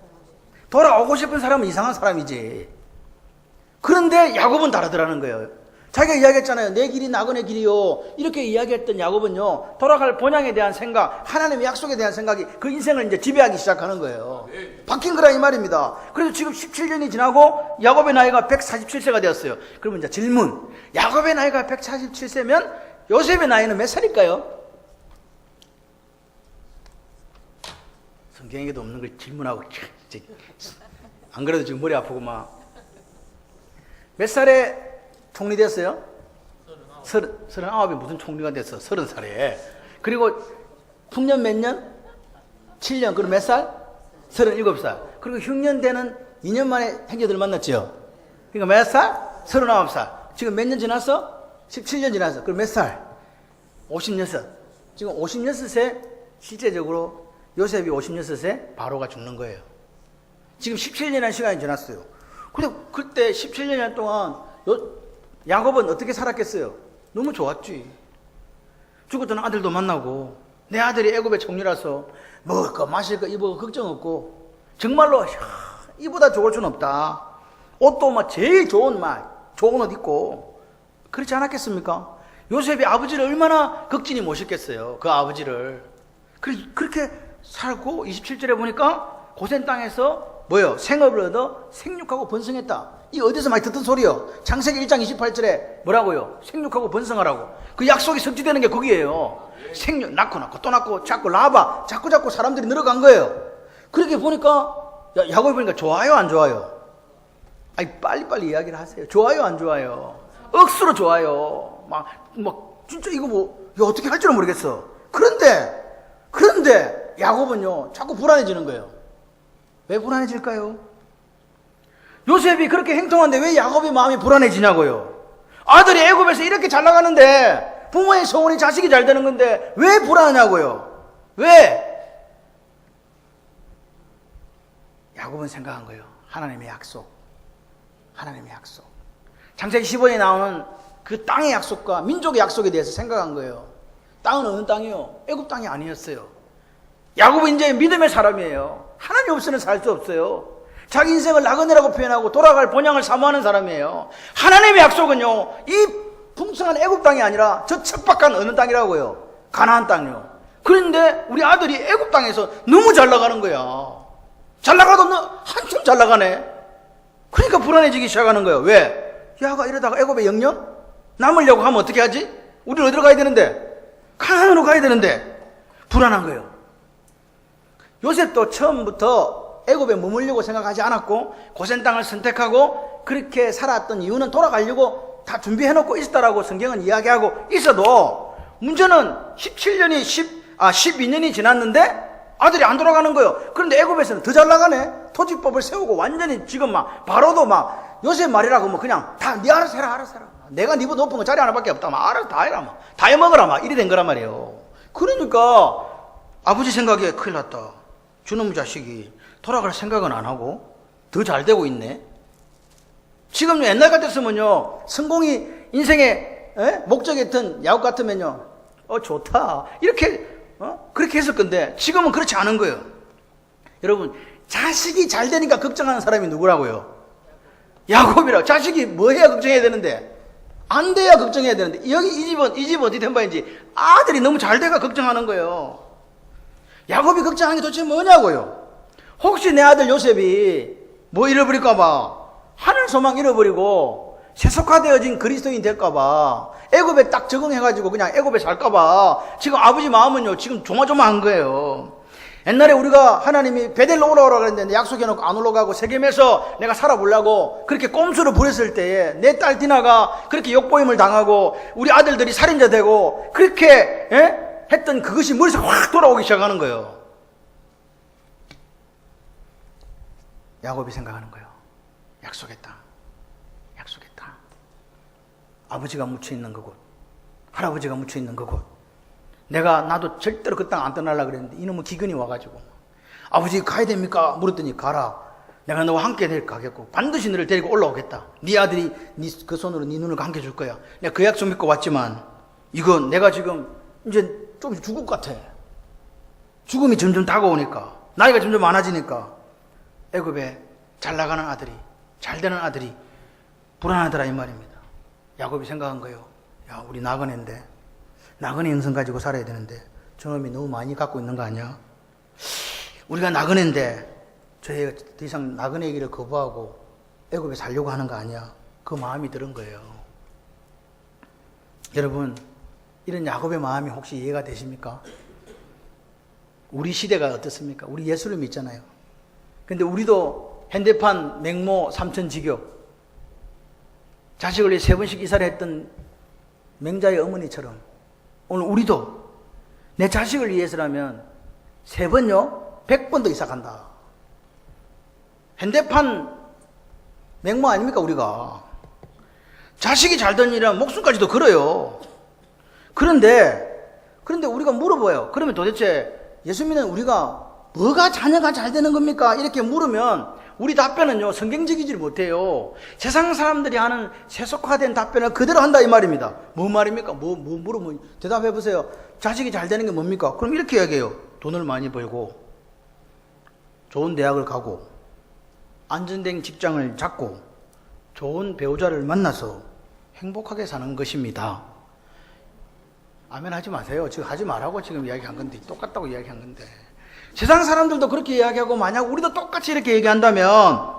돌아오고 싶은 사람은 이상한 사람이지. 그런데 야곱은 다르더라는 거예요. 자기가 이야기했잖아요. 내 길이 나그네 길이요. 이렇게 이야기했던 야곱은요 돌아갈 본향에 대한 생각, 하나님의 약속에 대한 생각이 그 인생을 이제 지배하기 시작하는 거예요. 바뀐 거라 이 말입니다. 그래서 지금 17년이 지나고 야곱의 나이가 147세가 되었어요. 그러면 이제 질문, 야곱의 나이가 147세면 요셉의 나이는 몇 살일까요? 성경에도 없는 걸 질문하고, 안 그래도 지금 머리 아프고 막. 몇 살에 총리 됐어요? 39이 무슨 총리가 됐어? 30살에. 그리고 풍년 몇 년? 7년. 그럼 몇 살? 37살. 그리고 흉년 되는 2년 만에 형제들 만났죠. 그러니까 몇 살? 39살. 지금 몇 년 지났어? 17년 지났어. 그럼 몇 살? 56. 지금 56세 실제적으로 요셉이 56세 바로가 죽는 거예요. 지금 17년의 시간이 지났어요. 근데 그때 17년 동안 야곱은 어떻게 살았겠어요? 너무 좋았지. 죽었던 아들도 만나고, 내 아들이 애굽의 총리라서 먹을 거 마실 거 입을 거 걱정 없고, 정말로 이보다 좋을 수는 없다. 옷도 막 제일 좋은 옷 입고, 그렇지 않았겠습니까? 요셉이 아버지를 얼마나 극진히 모셨겠어요. 그 아버지를. 그렇게 살고 27절에 보니까 고센 땅에서 뭐요? 생업을 얻어 생육하고 번성했다. 이 어디서 많이 듣던 소리요? 창세기 1장 28절에 뭐라고요? 생육하고 번성하라고. 그 약속이 성취되는 게 거기에요. 생육, 낳고 또 낳고 자꾸 라바 자꾸 사람들이 늘어간 거예요. 그렇게 보니까 야곱이 보니까 좋아요 안 좋아요? 아니 빨리빨리 이야기를 하세요. 좋아요 안 좋아요? 억수로 좋아요. 막 진짜 이거 어떻게 할 줄은 모르겠어. 그런데 야곱은요 자꾸 불안해지는 거예요. 왜 불안해질까요? 요셉이 그렇게 행동한데 왜 야곱의 마음이 불안해지냐고요. 아들이 애굽에서 이렇게 잘 나가는데, 부모의 소원이 자식이 잘 되는 건데 왜 불안하냐고요. 왜? 야곱은 생각한 거예요. 하나님의 약속. 창세기 15장에 나오는 그 땅의 약속과 민족의 약속에 대해서 생각한 거예요. 땅은 어느 땅이요? 애굽 땅이 아니었어요. 야곱은 이제 믿음의 사람이에요. 하나님 없이는 살 수 없어요. 자기 인생을 나그네라고 표현하고 돌아갈 본향을 사모하는 사람이에요. 하나님의 약속은요, 이 풍성한 애굽 땅이 아니라 저 척박한 어느 땅이라고요. 가나안 땅이요. 그런데 우리 아들이 애굽 땅에서 너무 잘 나가는 거야. 잘 나가도 한참 잘 나가네. 그러니까 불안해지기 시작하는 거예요. 왜? 야가 이러다가 애굽에 영영 남으려고 하면 어떻게 하지? 우리는 어디로 가야 되는데? 가나안으로 가야 되는데 불안한 거예요. 요셉도 처음부터 애굽에 머물려고 생각하지 않았고 고센 땅을 선택하고 그렇게 살았던 이유는 돌아가려고 다 준비해놓고 있었다라고 성경은 이야기하고 있어도 문제는 12년이 지났는데 아들이 안 돌아가는 거예요. 그런데 애굽에서는 더 잘 나가네. 토지법을 세우고 완전히 지금 바로도 요셉 말이라고 그냥 다 네 알아서 해라. 내가 니보다 높은 거 자리 하나밖에 없다. 알아서 다 해라. 다 해먹어라. 이래 된 거란 말이에요. 그러니까 아버지 생각에 큰일 났다. 주놈 자식이 돌아갈 생각은 안 하고 더 잘 되고 있네. 지금 옛날 같았으면요, 성공이 인생의 목적이었던 야곱 같으면요, 좋다 이렇게 그렇게 했을 건데 지금은 그렇지 않은 거예요. 여러분, 자식이 잘 되니까 걱정하는 사람이 누구라고요? 야곱이라고. 자식이 뭐 해야 걱정해야 되는데? 안 돼야 걱정해야 되는데, 여기 이 집 어디 된 바인지 아들이 너무 잘 돼가 걱정하는 거예요. 야곱이 걱정하는 게 도대체 뭐냐고요? 혹시 내 아들 요셉이 뭐 잃어버릴까봐, 하늘 소망 잃어버리고 세속화되어진 그리스도인 될까봐, 애굽에 딱 적응해가지고 그냥 애굽에 살까봐 지금 아버지 마음은요 지금 조마조마한 거예요. 옛날에 우리가 하나님이 베델로 올라오라고 그랬는데 약속해놓고 안 올라가고 세겜에서 내가 살아보려고 그렇게 꼼수를 부렸을 때에 내 딸 디나가 그렇게 욕보임을 당하고 우리 아들들이 살인자 되고 그렇게 했던 그것이 머릿속에 확 돌아오기 시작하는 거예요. 야곱이 생각하는 거예요. 약속했다. 아버지가 묻혀있는 그곳, 할아버지가 묻혀있는 그곳, 나도 절대로 그 땅 안 떠나려고 그랬는데 이놈의 기근이 와가지고 아버지 가야 됩니까? 물었더니 가라. 내가 너와 함께 가겠고 반드시 너를 데리고 올라오겠다. 네 아들이 그 손으로 네 눈을 감겨줄 거야. 내가 그 약속 믿고 왔지만 이건 내가 지금 이제 좀 죽을 것 같아. 죽음이 점점 다가오니까, 나이가 점점 많아지니까 애굽에 잘 나가는 아들이, 잘 되는 아들이 불안하더라 이 말입니다. 야곱이 생각한 거예요. 야, 우리 나그네인데, 나그네 영성 가지고 살아야 되는데 저놈이 너무 많이 갖고 있는 거 아니야? 우리가 나그네인데 저희가 더 이상 나그네 길을 거부하고 애굽에 살려고 하는 거 아니야? 그 마음이 들은 거예요. 여러분, 이런 야곱의 마음이 혹시 이해가 되십니까? 우리 시대가 어떻습니까? 우리 예수를 믿잖아요. 근데 우리도 현대판 맹모 삼천지교, 자식을 위해 3번씩 이사를 했던 맹자의 어머니처럼 오늘 우리도 내 자식을 위해서라면 3번요 100번도 이사 간다. 현대판 맹모 아닙니까? 우리가 자식이 잘 된 일이라면 목숨까지도 걸어요. 그런데 우리가 물어봐요. 그러면 도대체 예수 믿는 우리가 뭐가 자녀가 잘 되는 겁니까? 이렇게 물으면 우리 답변은요 성경적이지를 못해요. 세상 사람들이 하는 세속화된 답변을 그대로 한다 이 말입니다. 뭐 말입니까? 뭐 물으면 대답해 보세요. 자식이 잘 되는 게 뭡니까? 그럼 이렇게 이야기해요. 돈을 많이 벌고 좋은 대학을 가고 안정된 직장을 잡고 좋은 배우자를 만나서 행복하게 사는 것입니다. 아멘 하지 마세요. 지금 하지 말라고 지금 이야기한 건데, 똑같다고 이야기한 건데. 세상 사람들도 그렇게 이야기하고 만약 우리도 똑같이 이렇게 얘기한다면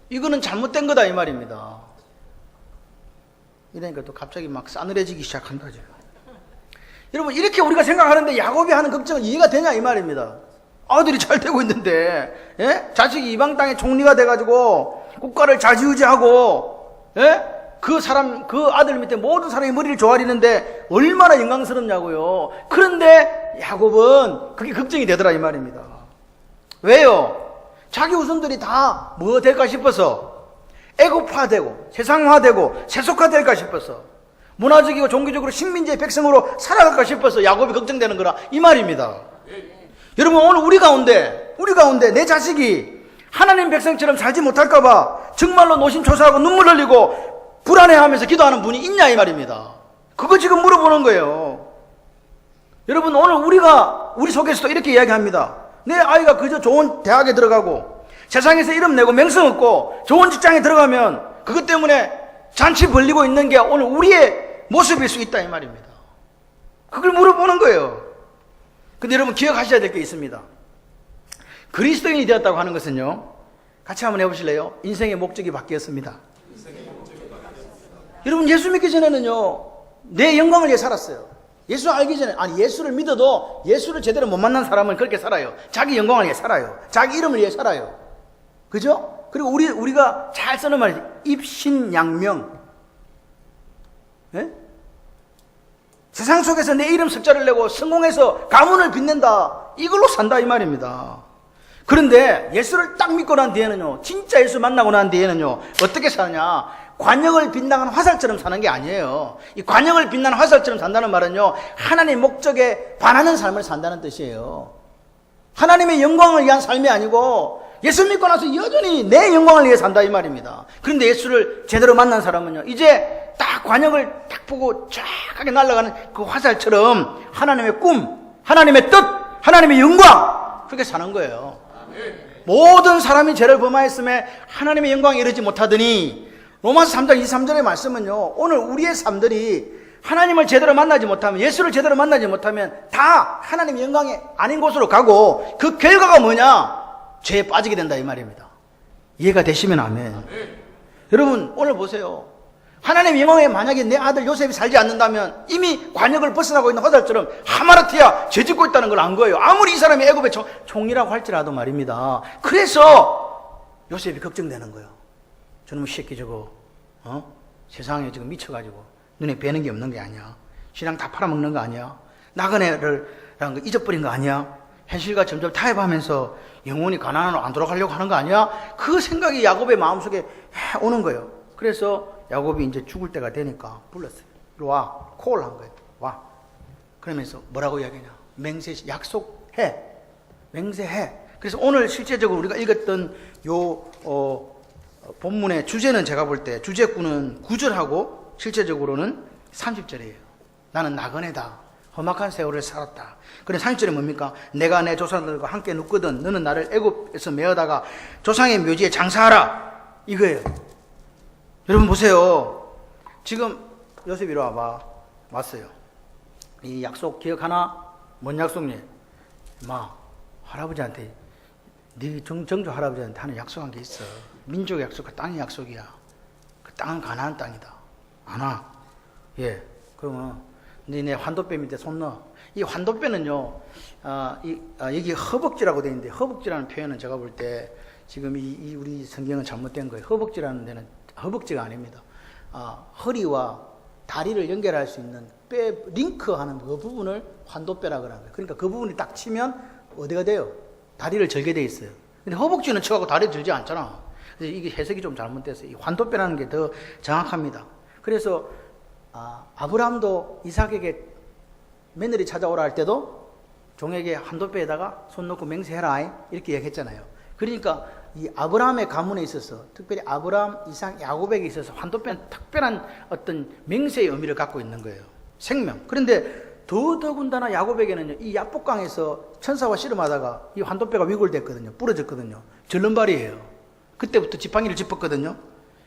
이거는 잘못된 거다 이 말입니다. 이러니까 또 갑자기 막 싸늘해지기 시작한다 지금. 여러분 이렇게 우리가 생각하는데 야곱이 하는 걱정은 이해가 되냐 이 말입니다. 아들이 잘 되고 있는데, 예? 자식이 이방 땅의 총리가 돼가지고 국가를 좌지우지하고, 예? 그 아들 밑에 모든 사람이 머리를 조아리는데 얼마나 영광스럽냐고요. 그런데 야곱은 그게 걱정이 되더라 이 말입니다. 왜요? 자기 후손들이 다 뭐 될까 싶어서 애국화되고 세상화되고 세속화될까 싶어서 문화적이고 종교적으로 식민지의 백성으로 살아갈까 싶어서 야곱이 걱정되는 거라 이 말입니다. 여러분 오늘 우리 가운데 내 자식이 하나님 백성처럼 살지 못할까봐 정말로 노심초사하고 눈물 흘리고 불안해하면서 기도하는 분이 있냐 이 말입니다. 그거 지금 물어보는 거예요. 여러분 오늘 우리 속에서도 이렇게 이야기합니다. 내 아이가 그저 좋은 대학에 들어가고 세상에서 이름 내고 명성 얻고 좋은 직장에 들어가면 그것 때문에 잔치 벌리고 있는 게 오늘 우리의 모습일 수 있다 이 말입니다. 그걸 물어보는 거예요. 근데 여러분 기억하셔야 될 게 있습니다. 그리스도인이 되었다고 하는 것은요, 같이 한번 해보실래요? 인생의 목적이 바뀌었습니다. 여러분 예수 믿기 전에는요 내 영광을 위해 살았어요. 예수 알기 전에, 예수를 믿어도 예수를 제대로 못 만난 사람은 그렇게 살아요. 자기 영광을 위해 살아요. 자기 이름을 위해 살아요. 그죠? 그리고 우리가 잘 쓰는 말이 입신양명. 예? 세상 속에서 내 이름 석자를 내고 성공해서 가문을 빛낸다. 이걸로 산다 이 말입니다. 그런데 예수를 딱 믿고 난 뒤에는요, 진짜 예수 만나고 난 뒤에는요 어떻게 사냐? 관역을 빛나는 화살처럼 사는 게 아니에요. 이 관역을 빛나는 화살처럼 산다는 말은요, 하나님의 목적에 반하는 삶을 산다는 뜻이에요. 하나님의 영광을 위한 삶이 아니고 예수 믿고 나서 여전히 내 영광을 위해 산다 이 말입니다. 그런데 예수를 제대로 만난 사람은요, 이제 딱 관역을 딱 보고 쫙하게 날아가는 그 화살처럼 하나님의 꿈, 하나님의 뜻, 하나님의 영광, 그렇게 사는 거예요. 모든 사람이 죄를 범하였음에 하나님의 영광에 이르지 못하더니, 로마서 3장 23절의 말씀은요, 오늘 우리의 삶들이 하나님을 제대로 만나지 못하면, 예수를 제대로 만나지 못하면 다 하나님의 영광이 아닌 곳으로 가고, 그 결과가 뭐냐? 죄에 빠지게 된다 이 말입니다. 이해가 되시면 아멘. 여러분 오늘 보세요. 하나님의 영광에 만약에 내 아들 요셉이 살지 않는다면 이미 관역을 벗어나고 있는 화살처럼 하마르티아 죄짓고 있다는 걸 안 거예요. 아무리 이 사람이 애굽의 총리라고 할지라도 말입니다. 그래서 요셉이 걱정되는 거예요. 저놈의 새끼 저거 세상에 지금 미쳐가지고 눈에 뵈는 게 없는 게 아니야. 신앙 다 팔아먹는 거 아니야. 나그네를 잊어버린 거 아니야. 현실과 점점 타협하면서 영원히 가나안으로 안 돌아가려고 하는 거 아니야? 그 생각이 야곱의 마음속에 오는 거예요. 그래서 야곱이 이제 죽을 때가 되니까 불렀어요. 이리 와. 콜한 거예요. 와. 그러면서 뭐라고 이야기하냐? 약속해. 맹세해. 그래서 오늘 실제적으로 우리가 읽었던 본문의 주제는 제가 볼 때 주제구는 9절하고 실제적으로는 30절이에요. 나는 나그네다. 험악한 세월을 살았다. 그래 30절에 뭡니까? 내가 내 조상들과 함께 눕거든 너는 나를 애굽에서 메어다가 조상의 묘지에 장사하라. 이거예요. 여러분 보세요. 지금 요셉 이리 와봐. 왔어요. 이 약속 기억하나? 뭔 약속이니? 할아버지한테 네 정조 할아버지한테 하는 약속한 게 있어. 민족의 약속과 땅의 약속이야. 그 땅은 가나안 땅이다. 안 와? 예. 그러면 네 환도뼈 밑에 손 넣어. 이 환도뼈는요, 여기 허벅지라고 되어 있는데, 허벅지라는 표현은 제가 볼 때 지금 우리 성경은 잘못된 거예요. 허벅지라는 데는 허벅지가 아닙니다. 허리와 다리를 연결할 수 있는 뼈 링크하는 그 부분을 환도뼈라고 하는 거예요. 그러니까 그 부분이 딱 치면 어디가 돼요? 다리를 절게 돼 있어요. 근데 허벅지는 쳐갖고 다리 들지 않잖아. 그래서 이게 해석이 좀 잘못됐어요. 이 환도뼈라는 게 더 정확합니다. 그래서 아브라함도 이삭에게 며느리 찾아오라 할 때도 종에게 환도뼈에다가 손 놓고 맹세해라 이렇게 얘기했잖아요. 그러니까 이 아브라함의 가문에 있어서, 특별히 아브라함, 이삭, 야곱에게 있어서 환도뼈는 특별한 어떤 맹세의 의미를 갖고 있는 거예요. 생명. 그런데 더더군다나 야곱에게는요, 이 야복강에서 천사와 씨름하다가 이 환도뼈가 위골됐거든요. 부러졌거든요. 절름발이에요. 그때부터 지팡이를 짚었거든요.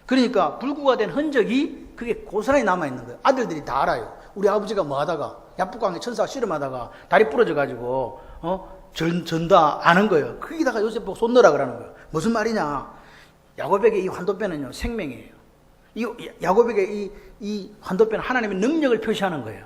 그러니까 불구가 된 흔적이 그게 고스란히 남아있는 거예요. 아들들이 다 알아요. 우리 아버지가 뭐 하다가 야복강에 천사와 씨름하다가 다리 부러져가지고 전다 아는 거예요. 거기다가 요셉 보고 손 넣으라 그러는 거예요. 무슨 말이냐? 야곱에게 이 환도뼈는요, 생명이에요. 이 야곱에게 이 환도뼈는 하나님의 능력을 표시하는 거예요.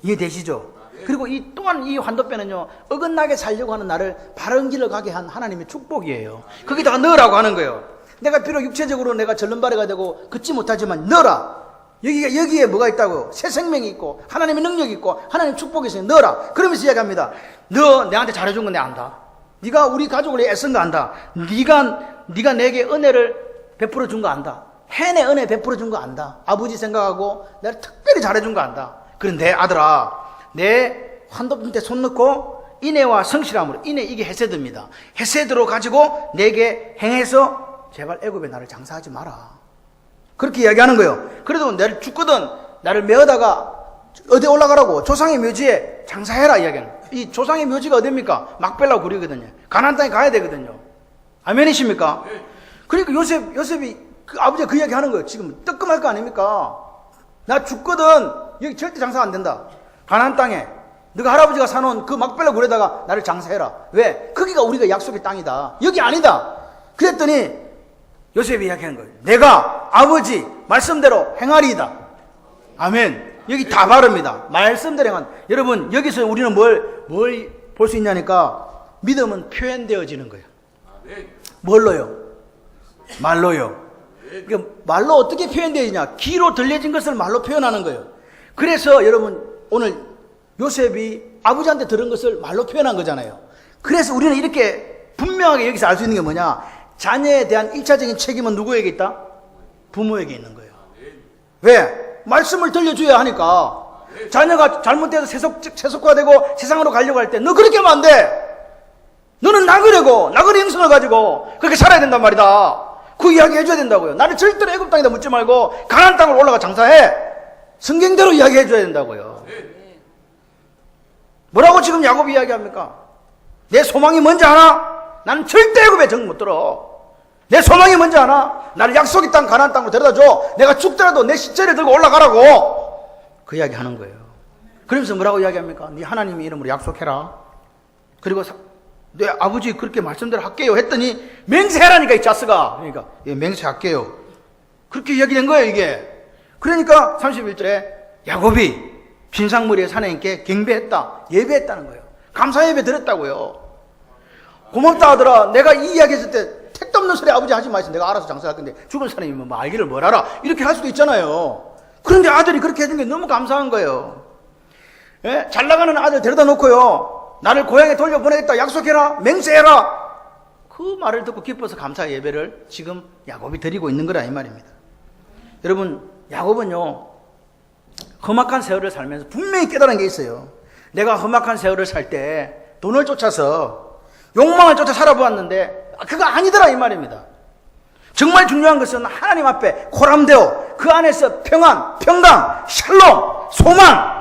이해되시죠? 그리고 또한 이 환도뼈는요, 어긋나게 살려고 하는 나를 바른 길로 가게 한 하나님의 축복이에요. 거기다가 넣으라고 하는 거예요. 내가 비록 육체적으로 내가 절름발이가 되고 걷지 못하지만 넣어라. 여기에 뭐가 있다고? 새 생명이 있고 하나님의 능력이 있고 하나님의 축복이 있으니 넣어라. 그러면서 이야기합니다. 너 내한테 잘해준 건 내가 안다. 네가 우리 가족을 애쓴 거 안다. 네가 내게 은혜를 베풀어 준 거 안다. 해내 은혜 베풀어 준 거 안다. 아버지 생각하고 내가 특별히 잘해준 거 안다. 그런데 아들아, 내 환도뼈 손 넣고 인애와 성실함으로, 인애 이게 헤세드입니다. 헤세드로 가지고 내게 행해서 제발 애굽에 나를 장사하지 마라. 그렇게 이야기하는 거예요. 그래도 나를 죽거든 나를 메어다가 어디 올라가라고 조상의 묘지에 장사해라 이야기하는 거예요. 이 조상의 묘지가 어디입니까? 막벨라 구리거든요. 가나안 땅에 가야 되거든요. 아멘이십니까? 그러니까 요셉이 그 아버지가 그 이야기 하는 거예요. 지금 뜨끔할 거 아닙니까? 나 죽거든 여기 절대 장사 안 된다. 가나안 땅에 너가 할아버지가 사놓은 그 막벨라 굴에다가 나를 장사해라. 왜? 거기가 우리가 약속의 땅이다. 여기 아니다. 그랬더니 요셉이 이야기하는 거예요. 내가 아버지 말씀대로 행하리이다. 아멘. 여기 다 바릅니다. 말씀대로 행한. 여러분 여기서 우리는 뭘 볼 수 있냐니까 믿음은 표현되어지는 거예요. 뭘로요? 말로요. 그러니까 말로 어떻게 표현되느냐? 귀로 들려진 것을 말로 표현하는 거예요. 그래서 여러분 오늘 요셉이 아버지한테 들은 것을 말로 표현한 거잖아요. 그래서 우리는 이렇게 분명하게 여기서 알 수 있는 게 뭐냐? 자녀에 대한 1차적인 책임은 누구에게 있다? 부모에게 있는 거예요. 왜? 말씀을 들려줘야 하니까. 자녀가 잘못돼서 세속화되고 세상으로 가려고 할 때 너 그렇게 하면 안 돼. 너는 나그네 영성을 가지고 그렇게 살아야 된단 말이다. 그 이야기 해줘야 된다고요. 나를 절대로 애굽 땅에다 묻지 말고 가나안 땅으로 올라가 장사해. 성경대로 이야기해줘야 된다고요. 뭐라고 지금 야곱이 이야기합니까? 내 소망이 뭔지 아나? 나는 절대 애굽에 정 못 들어. 내 소망이 뭔지 아나? 나를 약속의 땅 가나안 땅으로 데려다줘. 내가 죽더라도 내 시체를 들고 올라가라고. 그 이야기 하는 거예요. 그러면서 뭐라고 이야기합니까? 네 하나님의 이름으로 약속해라. 그리고 내 아버지 그렇게 말씀대로 할게요 했더니 맹세하라니까 이 자스가. 그러니까 예, 맹세할게요. 그렇게 이야기된 거예요 이게. 그러니까 31절에 야곱이 빈상무리의 사내님께 경배했다. 예배했다는 거예요. 감사 예배 드렸다고요. 고맙다 하더라. 내가 이 이야기 했을 때 택도 없는 소리 아버지 하지 마시오. 내가 알아서 장사할 건데 죽은 사람이면 뭐 알기를 뭘 알아. 이렇게 할 수도 있잖아요. 그런데 아들이 그렇게 해준 게 너무 감사한 거예요. 예? 잘 나가는 아들 데려다 놓고요. 나를 고향에 돌려보내겠다. 약속해라. 맹세해라. 그 말을 듣고 기뻐서 감사 예배를 지금 야곱이 드리고 있는 거라 이 말입니다. 여러분 야곱은요. 험악한 세월을 살면서 분명히 깨달은 게 있어요. 내가 험악한 세월을 살 때 돈을 쫓아서 욕망을 쫓아 살아보았는데 그거 아니더라 이 말입니다. 정말 중요한 것은 하나님 앞에 코람데오 그 안에서 평안, 평강, 샬롬, 소망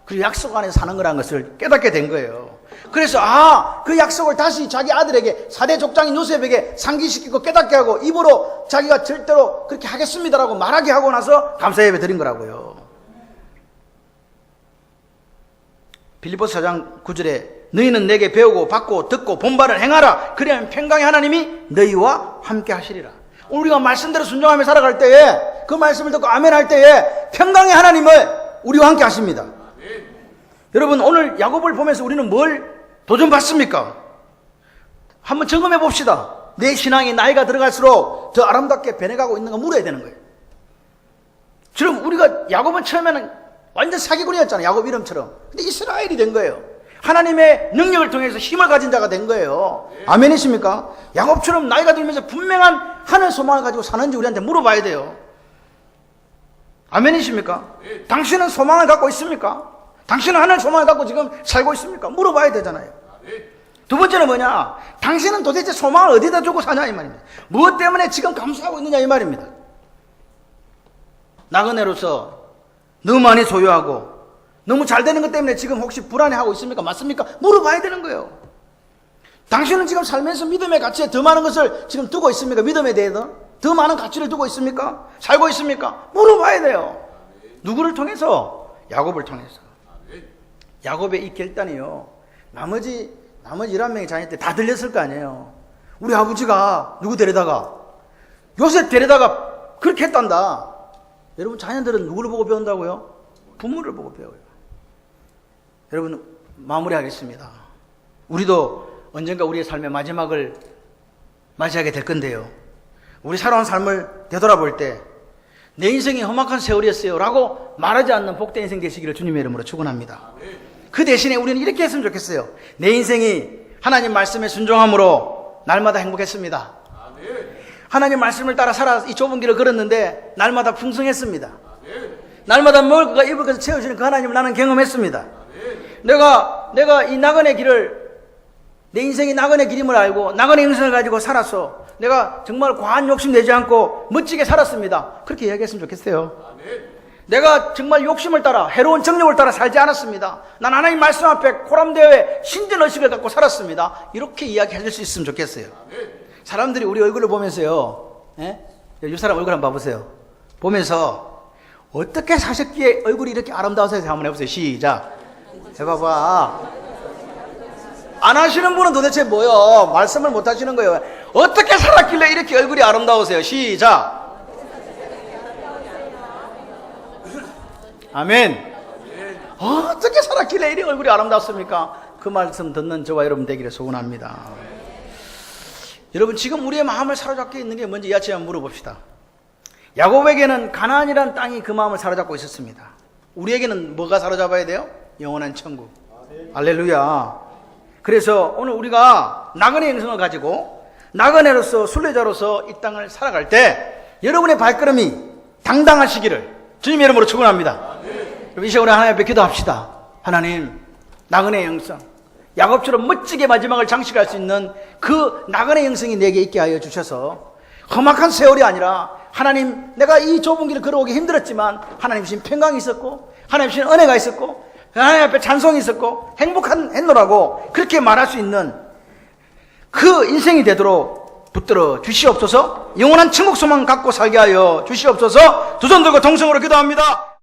그리고 약속 안에서 사는 거라는 것을 깨닫게 된 거예요. 그래서 그 약속을 다시 자기 아들에게 4대 족장인 요셉에게 상기시키고 깨닫게 하고 입으로 자기가 절대로 그렇게 하겠습니다라고 말하게 하고 나서 감사 예배 드린 거라고요. 빌립보서 4장 9절에 너희는 내게 배우고 받고 듣고 본바를 행하라. 그래야만 평강의 하나님이 너희와 함께 하시리라. 우리가 말씀대로 순종하며 살아갈 때에 그 말씀을 듣고 아멘 할 때에 평강의 하나님을 우리와 함께 하십니다. 여러분 오늘 야곱을 보면서 우리는 뭘 도전받습니까? 한번 점검해 봅시다. 내 신앙이 나이가 들어갈수록 더 아름답게 변해가고 있는가 물어야 되는 거예요. 지금 우리가 야곱은 처음에는 완전 사기꾼이었잖아요. 야곱 이름처럼. 근데 이스라엘이 된 거예요. 하나님의 능력을 통해서 힘을 가진 자가 된 거예요. 아멘이십니까? 야곱처럼 나이가 들면서 분명한 하늘 소망을 가지고 사는지 우리한테 물어봐야 돼요. 아멘이십니까? 당신은 소망을 갖고 있습니까? 당신은 하늘 소망을 갖고 지금 살고 있습니까? 물어봐야 되잖아요. 두 번째는 뭐냐? 당신은 도대체 소망을 어디다 두고 사냐 이 말입니다. 무엇 때문에 지금 감수하고 있느냐 이 말입니다. 나그네로서 너무 많이 소유하고 너무 잘 되는 것 때문에 지금 혹시 불안해하고 있습니까? 맞습니까? 물어봐야 되는 거예요. 당신은 지금 살면서 믿음의 가치에 더 많은 것을 지금 두고 있습니까? 믿음에 대해서 더 많은 가치를 두고 있습니까? 살고 있습니까? 물어봐야 돼요. 누구를 통해서? 야곱을 통해서. 야곱의 이 결단이요 나머지 나머지 11명의 자녀 때 다 들렸을 거 아니에요. 우리 아버지가 누구 데려다가 요셉 데려다가 그렇게 했단다. 여러분 자녀들은 누구를 보고 배운다고요? 부모를 보고 배워요. 여러분 마무리하겠습니다. 우리도 언젠가 우리의 삶의 마지막을 맞이하게 될 건데요. 우리 살아온 삶을 되돌아볼 때 내 인생이 험악한 세월이었어요 라고 말하지 않는 복된 인생 되시기를 주님의 이름으로 축원합니다. 그 대신에 우리는 이렇게 했으면 좋겠어요. 내 인생이 하나님 말씀에 순종함으로 날마다 행복했습니다. 하나님 말씀을 따라 살아 이 좁은 길을 걸었는데 날마다 풍성했습니다. 날마다 먹을 것과 입을 것을 채워주는 그 하나님을 나는 경험했습니다. 내가 이 나그네 길을 내 인생이 나그네 길임을 알고 나그네 인생을 가지고 살았어. 내가 정말 과한 욕심 내지 않고 멋지게 살았습니다. 그렇게 이야기했으면 좋겠어요. 내가 정말 욕심을 따라 해로운 정욕을 따라 살지 않았습니다. 난 하나님 말씀 앞에 코람되어 신전의식을 갖고 살았습니다. 이렇게 이야기할 수 있으면 좋겠어요. 사람들이 우리 얼굴을 보면서요, 이 사람 얼굴 한번 봐보세요. 보면서 어떻게 사셨기에 얼굴이 이렇게 아름다워서 한번 해보세요. 시작. 해봐봐. 안 하시는 분은 도대체 뭐요? 말씀을 못 하시는 거예요. 어떻게 살았길래 이렇게 얼굴이 아름다우세요? 시작. 아멘. 어떻게 살았길래 이렇게 얼굴이 아름답습니까? 그 말씀 듣는 저와 여러분 되기를 소원합니다. 여러분 지금 우리의 마음을 사로잡고 있는 게 뭔지 이아치 한번 물어봅시다. 야곱에게는 가나안이라는 땅이 그 마음을 사로잡고 있었습니다. 우리에게는 뭐가 사로잡아야 돼요? 영원한 천국. 할렐루야. 그래서 오늘 우리가 나그네 영성을 가지고 나그네로서 순례자로서 이 땅을 살아갈 때 여러분의 발걸음이 당당하시기를 주님의 이름으로 축원합니다. 이 시간에 하나님 앞에 기도합시다. 하나님, 나그네 영성, 야곱처럼 멋지게 마지막을 장식할 수 있는 그 나그네 영성이 내게 있게 하여 주셔서 험악한 세월이 아니라 하나님, 내가 이 좁은 길을 걸어오기 힘들었지만 하나님 주신 평강이 있었고 하나님 주신 은혜가 있었고 하나님 앞에 찬송이 있었고 행복한 했노라고 그렇게 말할 수 있는 그 인생이 되도록 붙들어 주시옵소서. 영원한 천국 소망 갖고 살게 하여 주시옵소서. 두 손 들고 동성으로 기도합니다.